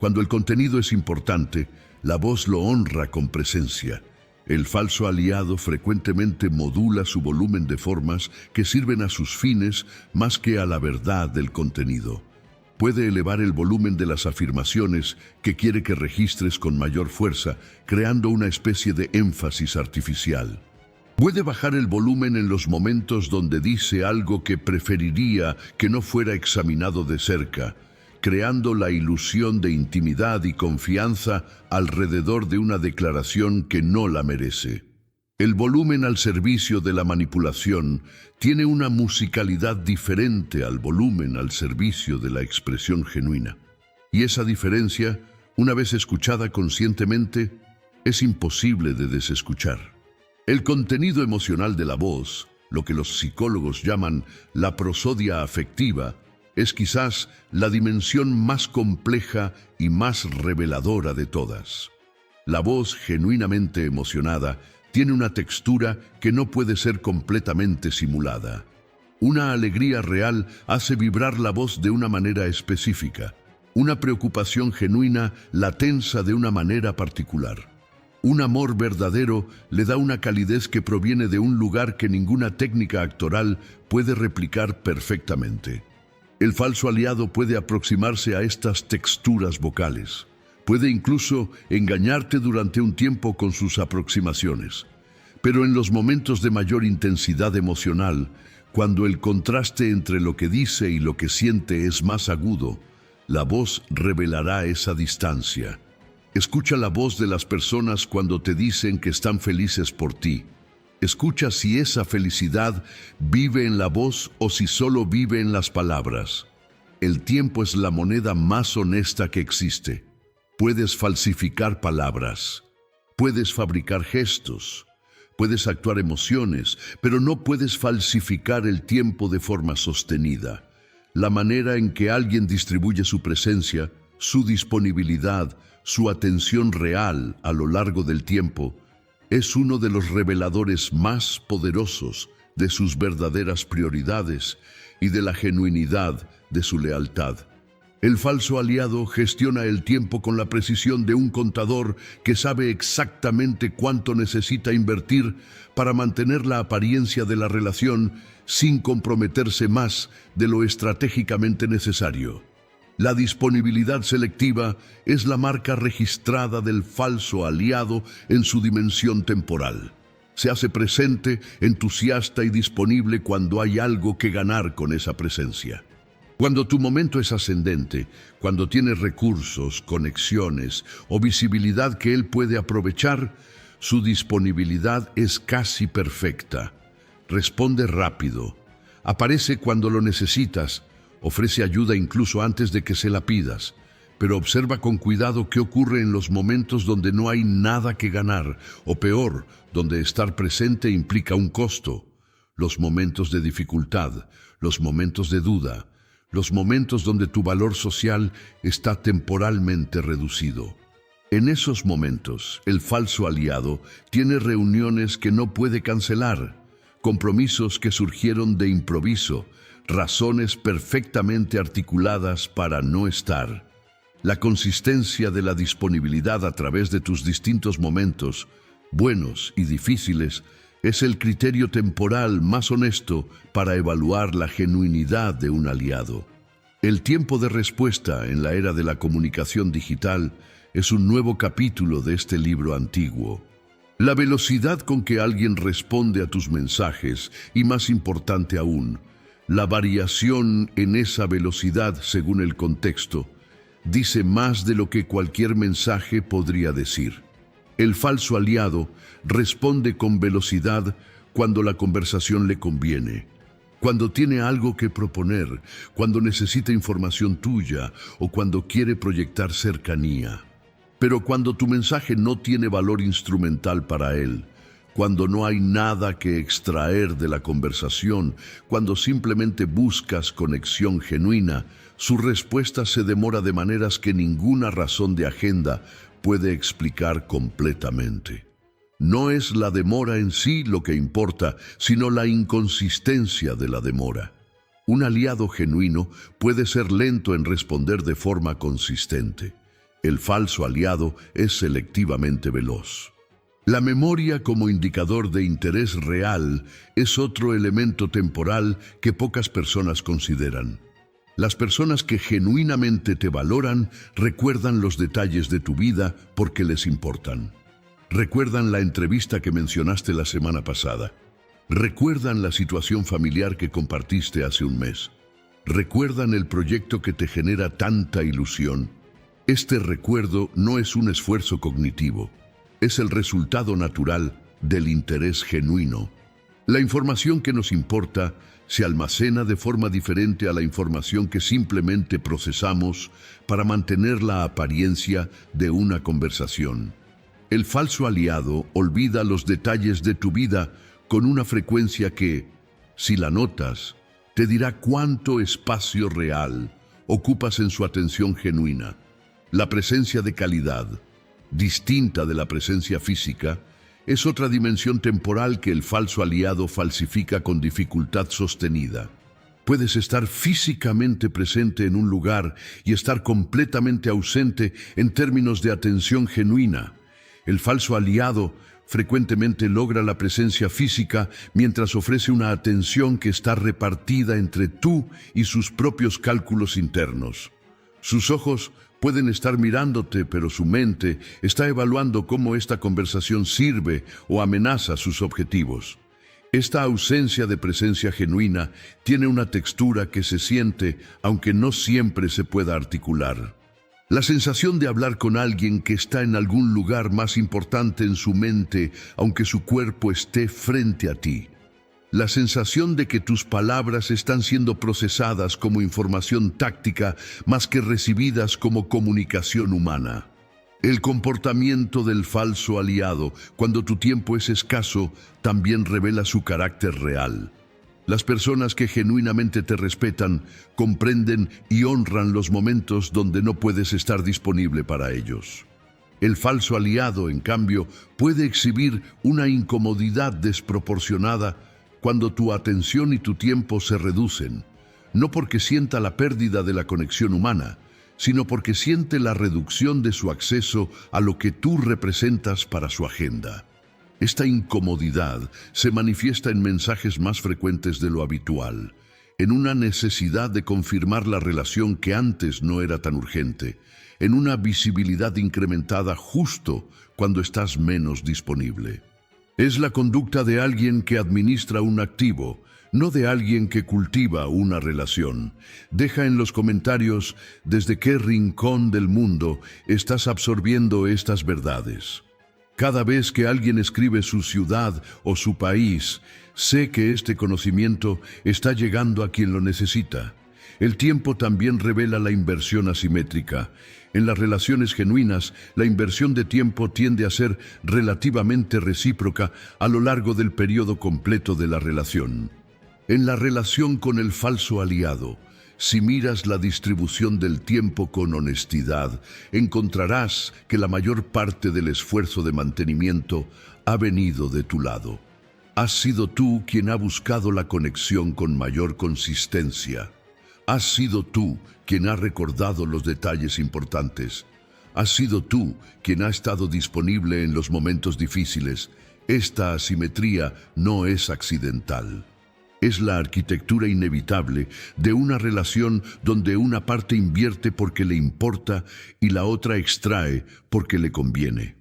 Cuando el contenido es importante, la voz lo honra con presencia. El falso aliado frecuentemente modula su volumen de formas que sirven a sus fines más que a la verdad del contenido. Puede elevar el volumen de las afirmaciones que quiere que registres con mayor fuerza, creando una especie de énfasis artificial. Puede bajar el volumen en los momentos donde dice algo que preferiría que no fuera examinado de cerca, creando la ilusión de intimidad y confianza alrededor de una declaración que no la merece. El volumen al servicio de la manipulación tiene una musicalidad diferente al volumen al servicio de la expresión genuina. Y esa diferencia, una vez escuchada conscientemente, es imposible de desescuchar. El contenido emocional de la voz, lo que los psicólogos llaman la prosodia afectiva, es quizás la dimensión más compleja y más reveladora de todas. La voz genuinamente emocionada tiene una textura que no puede ser completamente simulada. Una alegría real hace vibrar la voz de una manera específica. Una preocupación genuina la tensa de una manera particular. Un amor verdadero le da una calidez que proviene de un lugar que ninguna técnica actoral puede replicar perfectamente. El falso aliado puede aproximarse a estas texturas vocales. Puede incluso engañarte durante un tiempo con sus aproximaciones. Pero en los momentos de mayor intensidad emocional, cuando el contraste entre lo que dice y lo que siente es más agudo, la voz revelará esa distancia. Escucha la voz de las personas cuando te dicen que están felices por ti. Escucha si esa felicidad vive en la voz o si solo vive en las palabras. El tiempo es la moneda más honesta que existe. Puedes falsificar palabras, puedes fabricar gestos, puedes actuar emociones, pero no puedes falsificar el tiempo de forma sostenida. La manera en que alguien distribuye su presencia, su disponibilidad, su atención real a lo largo del tiempo, es uno de los reveladores más poderosos de sus verdaderas prioridades y de la genuinidad de su lealtad. El falso aliado gestiona el tiempo con la precisión de un contador que sabe exactamente cuánto necesita invertir para mantener la apariencia de la relación sin comprometerse más de lo estratégicamente necesario. La disponibilidad selectiva es la marca registrada del falso aliado en su dimensión temporal. Se hace presente, entusiasta y disponible cuando hay algo que ganar con esa presencia. Cuando tu momento es ascendente, cuando tienes recursos, conexiones o visibilidad que él puede aprovechar, su disponibilidad es casi perfecta. Responde rápido, aparece cuando lo necesitas, ofrece ayuda incluso antes de que se la pidas, pero observa con cuidado qué ocurre en los momentos donde no hay nada que ganar, o peor, donde estar presente implica un costo. Los momentos de dificultad, los momentos de duda, los momentos donde tu valor social está temporalmente reducido. En esos momentos, el falso aliado tiene reuniones que no puede cancelar, compromisos que surgieron de improviso, razones perfectamente articuladas para no estar. La consistencia de la disponibilidad a través de tus distintos momentos, buenos y difíciles, es el criterio temporal más honesto para evaluar la genuinidad de un aliado. El tiempo de respuesta en la era de la comunicación digital es un nuevo capítulo de este libro antiguo. La velocidad con que alguien responde a tus mensajes y, más importante aún, la variación en esa velocidad según el contexto, dice más de lo que cualquier mensaje podría decir. El falso aliado responde con velocidad cuando la conversación le conviene, cuando tiene algo que proponer, cuando necesita información tuya o cuando quiere proyectar cercanía. Pero cuando tu mensaje no tiene valor instrumental para él, cuando no hay nada que extraer de la conversación, cuando simplemente buscas conexión genuina, su respuesta se demora de maneras que ninguna razón de agenda puede explicar completamente. No es la demora en sí lo que importa, sino la inconsistencia de la demora. Un aliado genuino puede ser lento en responder de forma consistente. El falso aliado es selectivamente veloz. La memoria como indicador de interés real es otro elemento temporal que pocas personas consideran. Las personas que genuinamente te valoran recuerdan los detalles de tu vida porque les importan. Recuerdan la entrevista que mencionaste la semana pasada. Recuerdan la situación familiar que compartiste hace un mes. Recuerdan el proyecto que te genera tanta ilusión. Este recuerdo no es un esfuerzo cognitivo. Es el resultado natural del interés genuino. La información que nos importa se almacena de forma diferente a la información que simplemente procesamos para mantener la apariencia de una conversación. El falso aliado olvida los detalles de tu vida con una frecuencia que, si la notas, te dirá cuánto espacio real ocupas en su atención genuina. La presencia de calidad, distinta de la presencia física, es otra dimensión temporal que el falso aliado falsifica con dificultad sostenida. Puedes estar físicamente presente en un lugar y estar completamente ausente en términos de atención genuina. El falso aliado frecuentemente logra la presencia física mientras ofrece una atención que está repartida entre tú y sus propios cálculos internos. Sus ojos pueden estar mirándote, pero su mente está evaluando cómo esta conversación sirve o amenaza sus objetivos. Esta ausencia de presencia genuina tiene una textura que se siente, aunque no siempre se pueda articular. La sensación de hablar con alguien que está en algún lugar más importante en su mente, aunque su cuerpo esté frente a ti. La sensación de que tus palabras están siendo procesadas como información táctica más que recibidas como comunicación humana. El comportamiento del falso aliado, cuando tu tiempo es escaso, también revela su carácter real. Las personas que genuinamente te respetan, comprenden y honran los momentos donde no puedes estar disponible para ellos. El falso aliado, en cambio, puede exhibir una incomodidad desproporcionada cuando tu atención y tu tiempo se reducen, no porque sienta la pérdida de la conexión humana, sino porque siente la reducción de su acceso a lo que tú representas para su agenda. Esta incomodidad se manifiesta en mensajes más frecuentes de lo habitual, en una necesidad de confirmar la relación que antes no era tan urgente, en una visibilidad incrementada justo cuando estás menos disponible. Es la conducta de alguien que administra un activo, no de alguien que cultiva una relación. Deja en los comentarios desde qué rincón del mundo estás absorbiendo estas verdades. Cada vez que alguien escribe su ciudad o su país, sé que este conocimiento está llegando a quien lo necesita. El tiempo también revela la inversión asimétrica. En las relaciones genuinas, la inversión de tiempo tiende a ser relativamente recíproca a lo largo del periodo completo de la relación. En la relación con el falso aliado, si miras la distribución del tiempo con honestidad, encontrarás que la mayor parte del esfuerzo de mantenimiento ha venido de tu lado. Has sido tú quien ha buscado la conexión con mayor consistencia. Has sido tú quien ha recordado los detalles importantes. Has sido tú quien ha estado disponible en los momentos difíciles. Esta asimetría no es accidental. Es la arquitectura inevitable de una relación donde una parte invierte porque le importa y la otra extrae porque le conviene.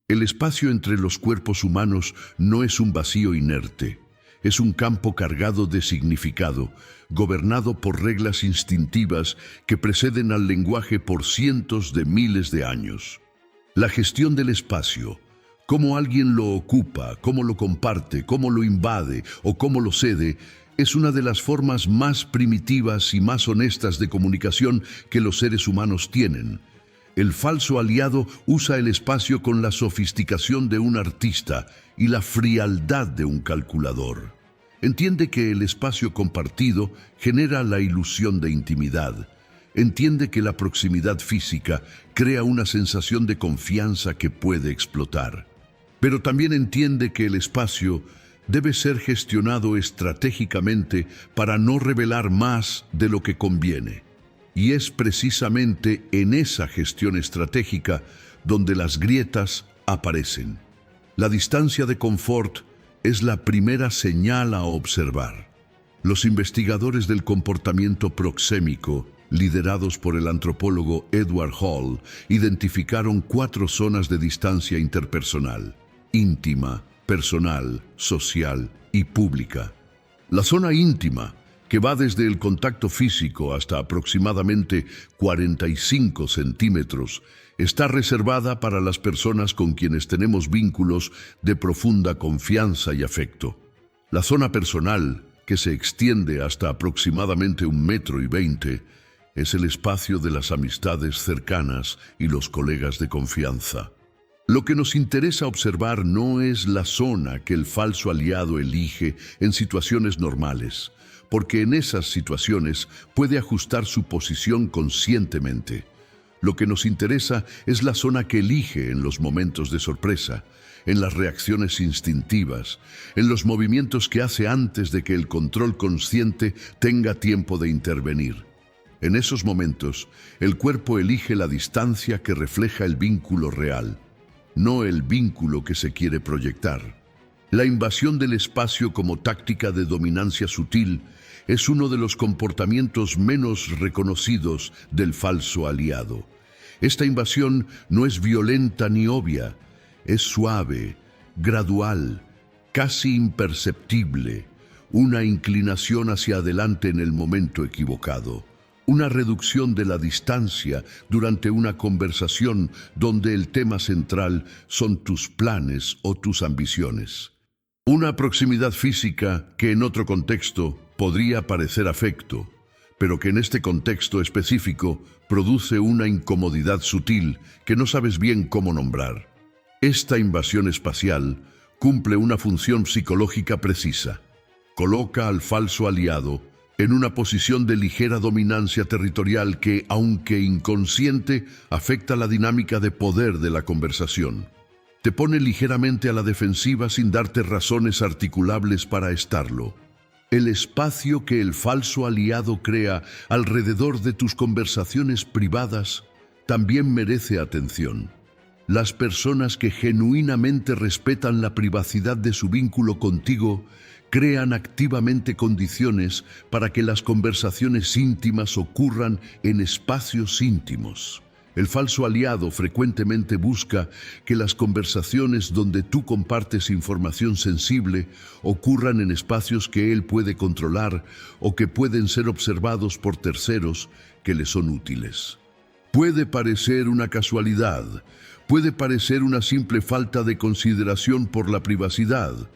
El espacio entre los cuerpos humanos no es un vacío inerte, es un campo cargado de significado, gobernado por reglas instintivas que preceden al lenguaje por cientos de miles de años. La gestión del espacio, cómo alguien lo ocupa, cómo lo comparte, cómo lo invade o cómo lo cede, es una de las formas más primitivas y más honestas de comunicación que los seres humanos tienen. El falso aliado usa el espacio con la sofisticación de un artista y la frialdad de un calculador. Entiende que el espacio compartido genera la ilusión de intimidad. Entiende que la proximidad física crea una sensación de confianza que puede explotar. Pero también entiende que el espacio debe ser gestionado estratégicamente para no revelar más de lo que conviene. Y es precisamente en esa gestión estratégica donde las grietas aparecen. La distancia de confort es la primera señal a observar. Los investigadores del comportamiento proxémico, liderados por el antropólogo Edward Hall, identificaron 4 zonas de distancia interpersonal: íntima, personal, social y pública. La zona íntima, que va desde el contacto físico hasta aproximadamente 45 centímetros, está reservada para las personas con quienes tenemos vínculos de profunda confianza y afecto. La zona personal, que se extiende hasta aproximadamente 1,20 m, es el espacio de las amistades cercanas y los colegas de confianza. Lo que nos interesa observar no es la zona que el falso aliado elige en situaciones normales, porque en esas situaciones puede ajustar su posición conscientemente. Lo que nos interesa es la zona que elige en los momentos de sorpresa, en las reacciones instintivas, en los movimientos que hace antes de que el control consciente tenga tiempo de intervenir. En esos momentos, el cuerpo elige la distancia que refleja el vínculo real, no el vínculo que se quiere proyectar. La invasión del espacio como táctica de dominancia sutil es uno de los comportamientos menos reconocidos del falso aliado. Esta invasión no es violenta ni obvia, es suave, gradual, casi imperceptible, una inclinación hacia adelante en el momento equivocado, una reducción de la distancia durante una conversación donde el tema central son tus planes o tus ambiciones. Una proximidad física que en otro contexto podría parecer afecto, pero que en este contexto específico produce una incomodidad sutil que no sabes bien cómo nombrar. Esta invasión espacial cumple una función psicológica precisa. Coloca al falso aliado en una posición de ligera dominancia territorial que, aunque inconsciente, afecta la dinámica de poder de la conversación. Te pone ligeramente a la defensiva sin darte razones articulables para estarlo. El espacio que el falso aliado crea alrededor de tus conversaciones privadas también merece atención. Las personas que genuinamente respetan la privacidad de su vínculo contigo crean activamente condiciones para que las conversaciones íntimas ocurran en espacios íntimos. El falso aliado frecuentemente busca que las conversaciones donde tú compartes información sensible ocurran en espacios que él puede controlar o que pueden ser observados por terceros que le son útiles. Puede parecer una casualidad, puede parecer una simple falta de consideración por la privacidad,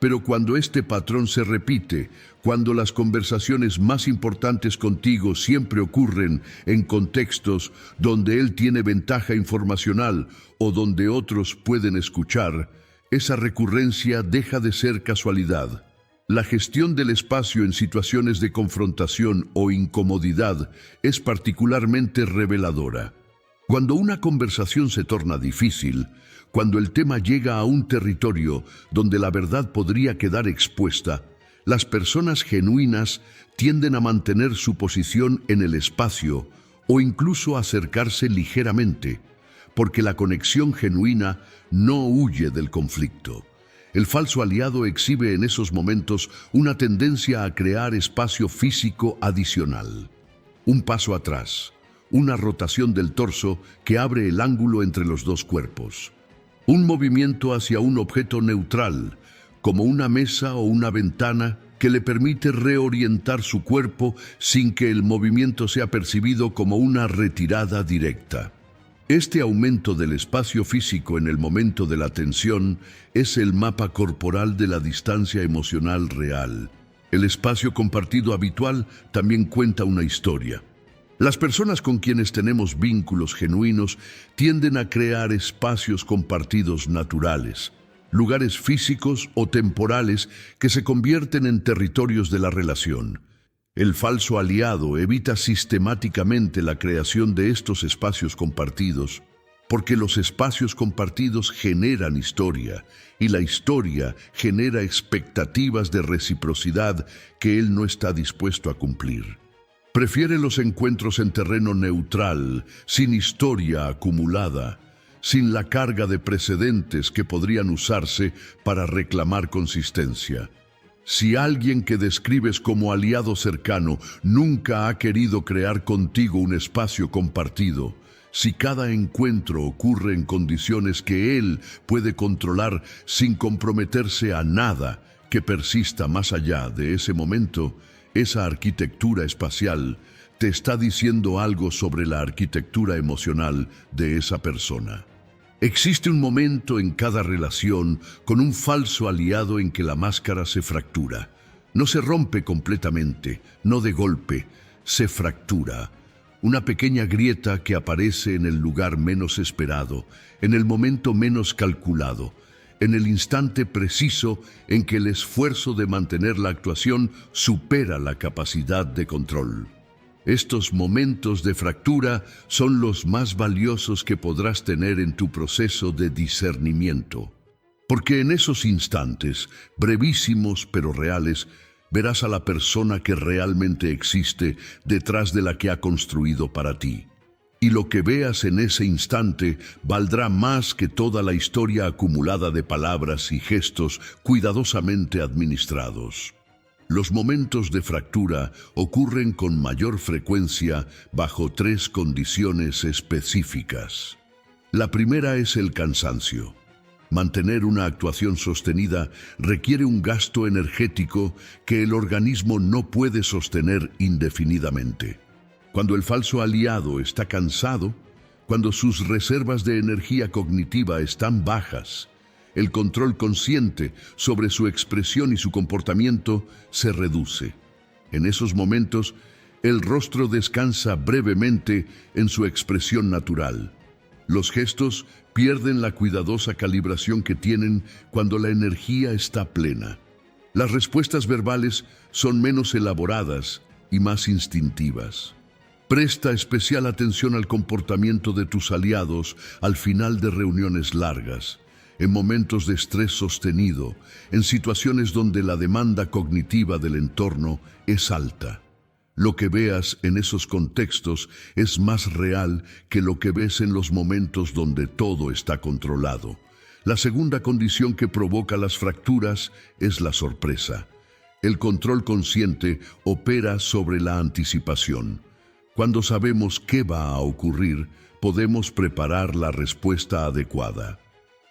pero cuando este patrón se repite, cuando las conversaciones más importantes contigo siempre ocurren en contextos donde él tiene ventaja informacional o donde otros pueden escuchar, esa recurrencia deja de ser casualidad. La gestión del espacio en situaciones de confrontación o incomodidad es particularmente reveladora. Cuando una conversación se torna difícil, cuando el tema llega a un territorio donde la verdad podría quedar expuesta, las personas genuinas tienden a mantener su posición en el espacio o incluso a acercarse ligeramente, porque la conexión genuina no huye del conflicto. El falso aliado exhibe en esos momentos una tendencia a crear espacio físico adicional. Un paso atrás, una rotación del torso que abre el ángulo entre los dos cuerpos. Un movimiento hacia un objeto neutral, como una mesa o una ventana, que le permite reorientar su cuerpo sin que el movimiento sea percibido como una retirada directa. Este aumento del espacio físico en el momento de la tensión es el mapa corporal de la distancia emocional real. El espacio compartido habitual también cuenta una historia. Las personas con quienes tenemos vínculos genuinos tienden a crear espacios compartidos naturales, lugares físicos o temporales que se convierten en territorios de la relación. El falso aliado evita sistemáticamente la creación de estos espacios compartidos, porque los espacios compartidos generan historia, y la historia genera expectativas de reciprocidad que él no está dispuesto a cumplir. Prefiere los encuentros en terreno neutral, sin historia acumulada, sin la carga de precedentes que podrían usarse para reclamar consistencia. Si alguien que describes como aliado cercano nunca ha querido crear contigo un espacio compartido, si cada encuentro ocurre en condiciones que él puede controlar sin comprometerse a nada que persista más allá de ese momento, esa arquitectura espacial te está diciendo algo sobre la arquitectura emocional de esa persona. Existe un momento en cada relación con un falso aliado en que la máscara se fractura. No se rompe completamente, no de golpe, se fractura. Una pequeña grieta que aparece en el lugar menos esperado, en el momento menos calculado. en el instante preciso en que el esfuerzo de mantener la actuación supera la capacidad de control. Estos momentos de fractura son los más valiosos que podrás tener en tu proceso de discernimiento. Porque en esos instantes, brevísimos pero reales, verás a la persona que realmente existe detrás de la que ha construido para ti. Y lo que veas en ese instante valdrá más que toda la historia acumulada de palabras y gestos cuidadosamente administrados. Los momentos de fractura ocurren con mayor frecuencia bajo 3 condiciones específicas. La primera es el cansancio. Mantener una actuación sostenida requiere un gasto energético que el organismo no puede sostener indefinidamente. Cuando el falso aliado está cansado, cuando sus reservas de energía cognitiva están bajas, el control consciente sobre su expresión y su comportamiento se reduce. En esos momentos, el rostro descansa brevemente en su expresión natural. Los gestos pierden la cuidadosa calibración que tienen cuando la energía está plena. Las respuestas verbales son menos elaboradas y más instintivas. Presta especial atención al comportamiento de tus aliados al final de reuniones largas, en momentos de estrés sostenido, en situaciones donde la demanda cognitiva del entorno es alta. Lo que veas en esos contextos es más real que lo que ves en los momentos donde todo está controlado. La segunda condición que provoca las fracturas es la sorpresa. El control consciente opera sobre la anticipación. Cuando sabemos qué va a ocurrir, podemos preparar la respuesta adecuada.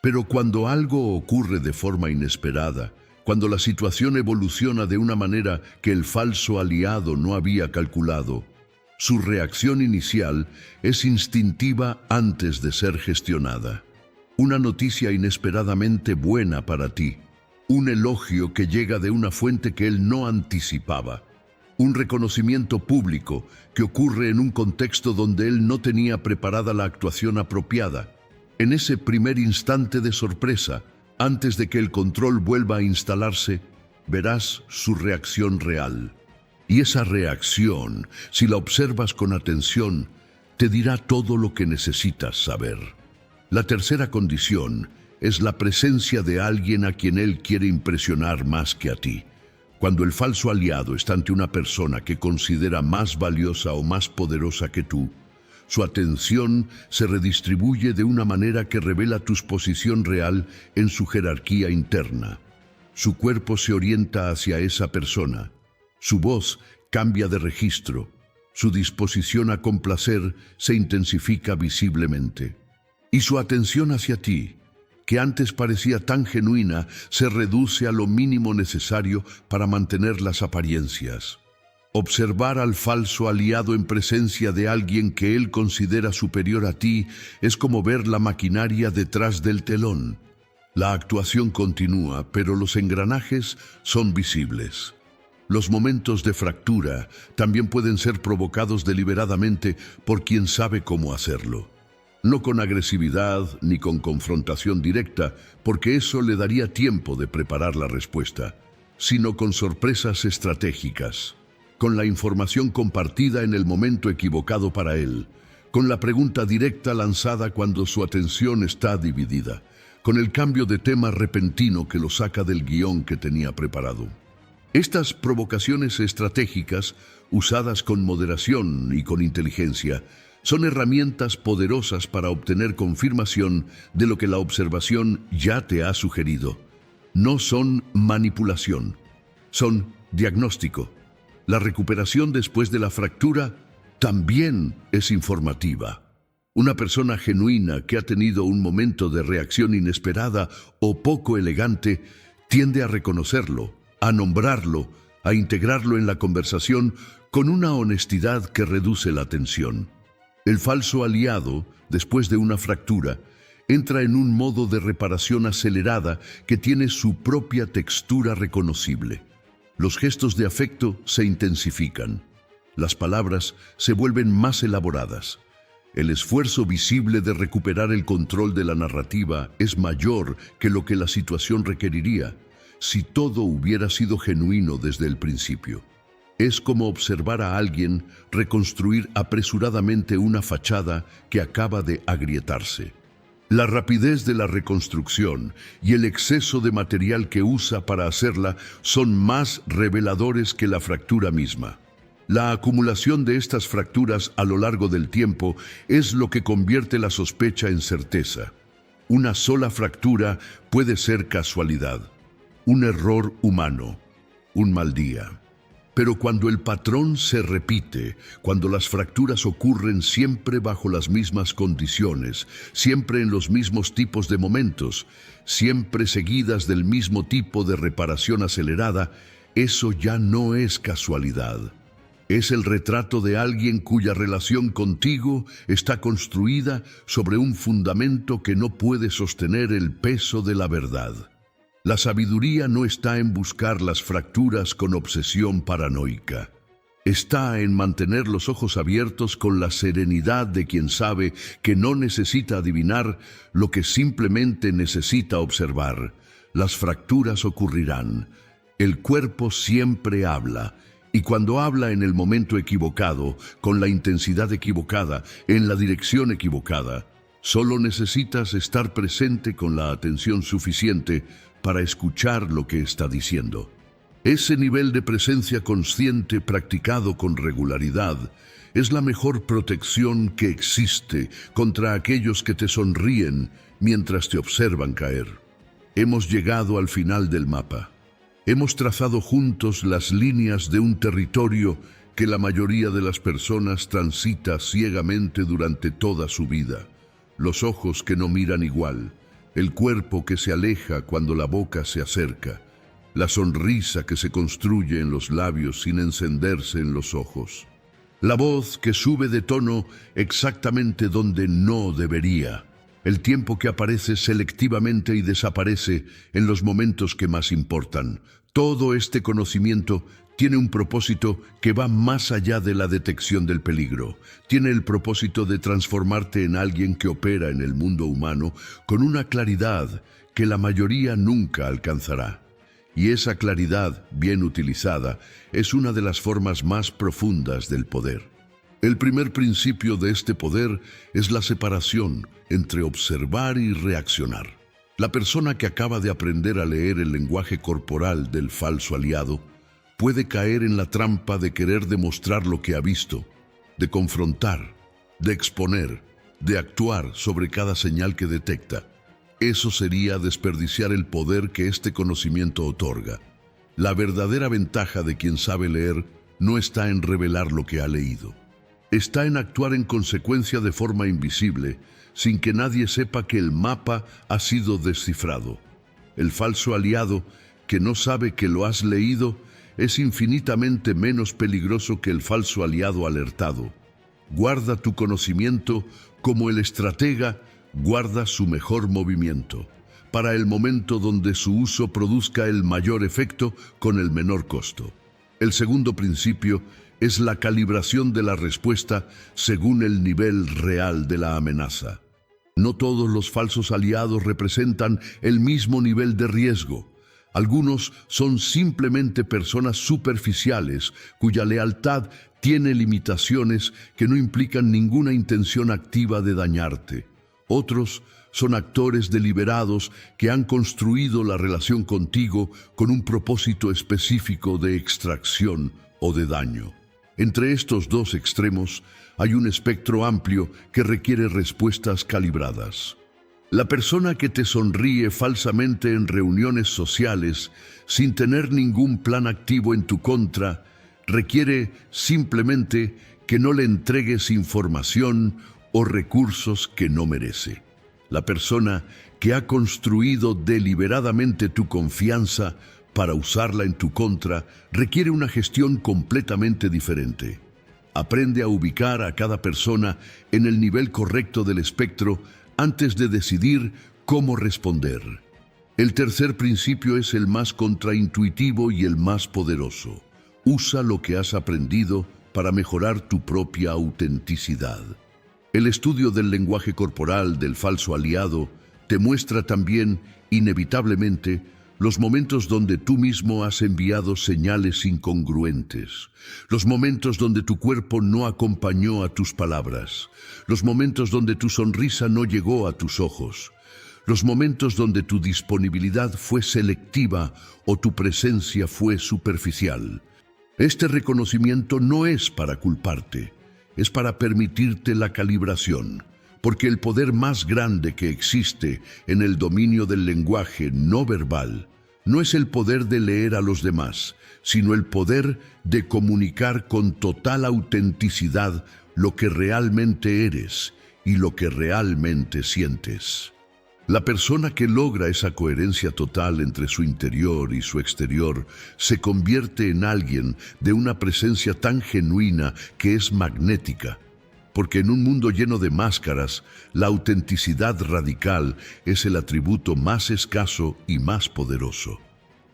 Pero cuando algo ocurre de forma inesperada, cuando la situación evoluciona de una manera que el falso aliado no había calculado, su reacción inicial es instintiva antes de ser gestionada. Una noticia inesperadamente buena para ti, un elogio que llega de una fuente que él no anticipaba, un reconocimiento público que ocurre en un contexto donde él no tenía preparada la actuación apropiada. En ese primer instante de sorpresa, antes de que el control vuelva a instalarse, verás su reacción real. Y esa reacción, si la observas con atención, te dirá todo lo que necesitas saber. La tercera condición es la presencia de alguien a quien él quiere impresionar más que a ti. Cuando el falso aliado está ante una persona que considera más valiosa o más poderosa que tú, su atención se redistribuye de una manera que revela tu posición real en su jerarquía interna. Su cuerpo se orienta hacia esa persona. Su voz cambia de registro. Su disposición a complacer se intensifica visiblemente. Y su atención hacia ti, que antes parecía tan genuina, se reduce a lo mínimo necesario para mantener las apariencias. Observar al falso aliado en presencia de alguien que él considera superior a ti es como ver la maquinaria detrás del telón. La actuación continúa, pero los engranajes son visibles. Los momentos de fractura también pueden ser provocados deliberadamente por quien sabe cómo hacerlo. No con agresividad ni con confrontación directa, porque eso le daría tiempo de preparar la respuesta, sino con sorpresas estratégicas, con la información compartida en el momento equivocado para él, con la pregunta directa lanzada cuando su atención está dividida, con el cambio de tema repentino que lo saca del guión que tenía preparado. Estas provocaciones estratégicas, usadas con moderación y con inteligencia, son herramientas poderosas para obtener confirmación de lo que la observación ya te ha sugerido. No son manipulación, son diagnóstico. La recuperación después de la fractura también es informativa. Una persona genuina que ha tenido un momento de reacción inesperada o poco elegante tiende a reconocerlo, a nombrarlo, a integrarlo en la conversación con una honestidad que reduce la tensión. El falso aliado, después de una fractura, entra en un modo de reparación acelerada que tiene su propia textura reconocible. Los gestos de afecto se intensifican. Las palabras se vuelven más elaboradas. El esfuerzo visible de recuperar el control de la narrativa es mayor que lo que la situación requeriría si todo hubiera sido genuino desde el principio. Es como observar a alguien reconstruir apresuradamente una fachada que acaba de agrietarse. La rapidez de la reconstrucción y el exceso de material que usa para hacerla son más reveladores que la fractura misma. La acumulación de estas fracturas a lo largo del tiempo es lo que convierte la sospecha en certeza. Una sola fractura puede ser casualidad, un error humano, un mal día. Pero cuando el patrón se repite, cuando las fracturas ocurren siempre bajo las mismas condiciones, siempre en los mismos tipos de momentos, siempre seguidas del mismo tipo de reparación acelerada, eso ya no es casualidad. Es el retrato de alguien cuya relación contigo está construida sobre un fundamento que no puede sostener el peso de la verdad. La sabiduría no está en buscar las fracturas con obsesión paranoica. Está en mantener los ojos abiertos con la serenidad de quien sabe que no necesita adivinar lo que simplemente necesita observar. Las fracturas ocurrirán. El cuerpo siempre habla. Y cuando habla en el momento equivocado, con la intensidad equivocada, en la dirección equivocada, solo necesitas estar presente con la atención suficiente para escuchar lo que está diciendo. Ese nivel de presencia consciente practicado con regularidad es la mejor protección que existe contra aquellos que te sonríen mientras te observan caer. Hemos llegado al final del mapa. Hemos trazado juntos las líneas de un territorio que la mayoría de las personas transita ciegamente durante toda su vida. Los ojos que no miran igual, el cuerpo que se aleja cuando la boca se acerca, la sonrisa que se construye en los labios sin encenderse en los ojos, la voz que sube de tono exactamente donde no debería, el tiempo que aparece selectivamente y desaparece en los momentos que más importan. Todo este conocimiento tiene un propósito que va más allá de la detección del peligro. Tiene el propósito de transformarte en alguien que opera en el mundo humano con una claridad que la mayoría nunca alcanzará. Y esa claridad, bien utilizada, es una de las formas más profundas del poder. El primer principio de este poder es la separación entre observar y reaccionar. La persona que acaba de aprender a leer el lenguaje corporal del falso aliado puede caer en la trampa de querer demostrar lo que ha visto, de confrontar, de exponer, de actuar sobre cada señal que detecta. Eso sería desperdiciar el poder que este conocimiento otorga. La verdadera ventaja de quien sabe leer no está en revelar lo que ha leído. Está en actuar en consecuencia de forma invisible, sin que nadie sepa que el mapa ha sido descifrado. El falso aliado, que no sabe que lo has leído, es infinitamente menos peligroso que el falso aliado alertado. Guarda tu conocimiento como el estratega guarda su mejor movimiento, para el momento donde su uso produzca el mayor efecto con el menor costo. El segundo principio es la calibración de la respuesta según el nivel real de la amenaza. No todos los falsos aliados representan el mismo nivel de riesgo. Algunos son simplemente personas superficiales cuya lealtad tiene limitaciones que no implican ninguna intención activa de dañarte. Otros son actores deliberados que han construido la relación contigo con un propósito específico de extracción o de daño. Entre estos dos extremos hay un espectro amplio que requiere respuestas calibradas. La persona que te sonríe falsamente en reuniones sociales sin tener ningún plan activo en tu contra requiere simplemente que no le entregues información o recursos que no merece. La persona que ha construido deliberadamente tu confianza para usarla en tu contra requiere una gestión completamente diferente. Aprende a ubicar a cada persona en el nivel correcto del espectro antes de decidir cómo responder. El tercer principio es el más contraintuitivo y el más poderoso. Usa lo que has aprendido para mejorar tu propia autenticidad. El estudio del lenguaje corporal del falso aliado te muestra también, inevitablemente, los momentos donde tú mismo has enviado señales incongruentes, los momentos donde tu cuerpo no acompañó a tus palabras, los momentos donde tu sonrisa no llegó a tus ojos, los momentos donde tu disponibilidad fue selectiva o tu presencia fue superficial. Este reconocimiento no es para culparte, es para permitirte la calibración, porque el poder más grande que existe en el dominio del lenguaje no verbal no es el poder de leer a los demás, sino el poder de comunicar con total autenticidad lo que realmente eres y lo que realmente sientes. La persona que logra esa coherencia total entre su interior y su exterior se convierte en alguien de una presencia tan genuina que es magnética, porque en un mundo lleno de máscaras, la autenticidad radical es el atributo más escaso y más poderoso.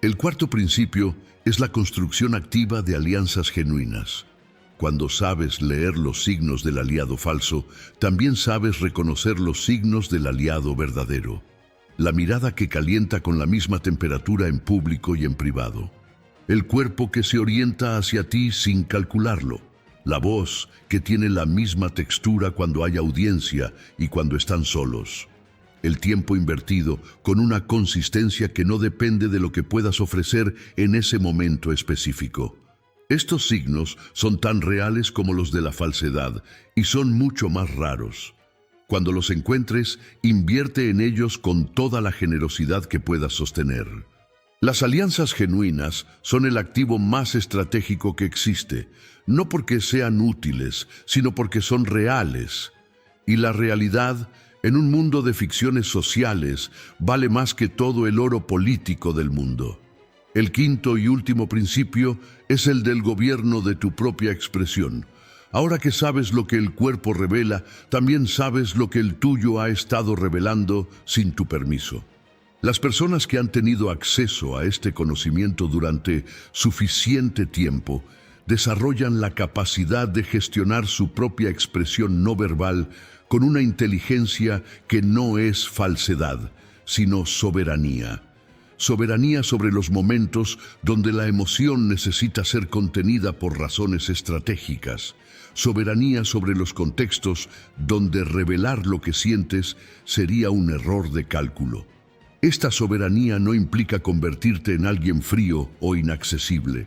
El cuarto principio es la construcción activa de alianzas genuinas. Cuando sabes leer los signos del aliado falso, también sabes reconocer los signos del aliado verdadero. La mirada que calienta con la misma temperatura en público y en privado. El cuerpo que se orienta hacia ti sin calcularlo. La voz que tiene la misma textura cuando hay audiencia y cuando están solos. El tiempo invertido con una consistencia que no depende de lo que puedas ofrecer en ese momento específico. Estos signos son tan reales como los de la falsedad y son mucho más raros. Cuando los encuentres, invierte en ellos con toda la generosidad que puedas sostener. Las alianzas genuinas son el activo más estratégico que existe, no porque sean útiles, sino porque son reales. Y la realidad, en un mundo de ficciones sociales, vale más que todo el oro político del mundo. El quinto y último principio es el del gobierno de tu propia expresión. Ahora que sabes lo que el cuerpo revela, también sabes lo que el tuyo ha estado revelando sin tu permiso. Las personas que han tenido acceso a este conocimiento durante suficiente tiempo desarrollan la capacidad de gestionar su propia expresión no verbal con una inteligencia que no es falsedad, sino soberanía. Soberanía sobre los momentos donde la emoción necesita ser contenida por razones estratégicas. Soberanía sobre los contextos donde revelar lo que sientes sería un error de cálculo. Esta soberanía no implica convertirte en alguien frío o inaccesible.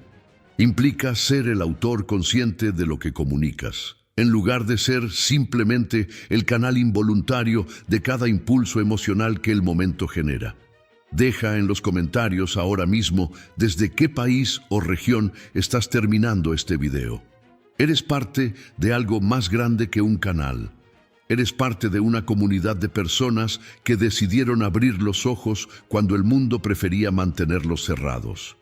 Implica ser el autor consciente de lo que comunicas, en lugar de ser simplemente el canal involuntario de cada impulso emocional que el momento genera. Deja en los comentarios ahora mismo desde qué país o región estás terminando este video. Eres parte de algo más grande que un canal. Eres parte de una comunidad de personas que decidieron abrir los ojos cuando el mundo prefería mantenerlos cerrados.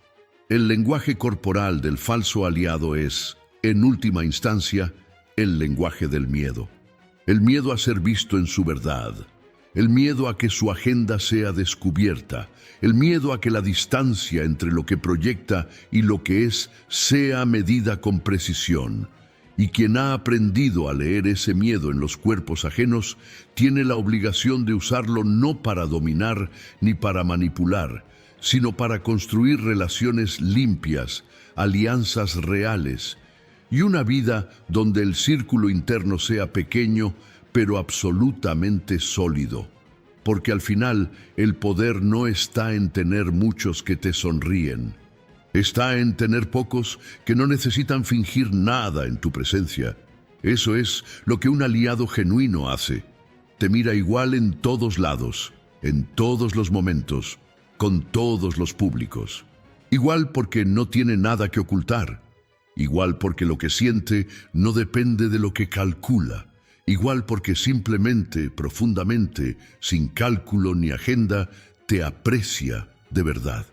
El lenguaje corporal del falso aliado es, en última instancia, el lenguaje del miedo. El miedo a ser visto en su verdad. El miedo a que su agenda sea descubierta. El miedo a que la distancia entre lo que proyecta y lo que es sea medida con precisión. Y quien ha aprendido a leer ese miedo en los cuerpos ajenos, tiene la obligación de usarlo no para dominar ni para manipular, sino para construir relaciones limpias, alianzas reales, y una vida donde el círculo interno sea pequeño, pero absolutamente sólido. Porque al final, el poder no está en tener muchos que te sonríen. Está en tener pocos que no necesitan fingir nada en tu presencia. Eso es lo que un aliado genuino hace. Te mira igual en todos lados, en todos los momentos, con todos los públicos. Igual porque no tiene nada que ocultar. Igual porque lo que siente no depende de lo que calcula. Igual porque simplemente, profundamente, sin cálculo ni agenda, te aprecia de verdad.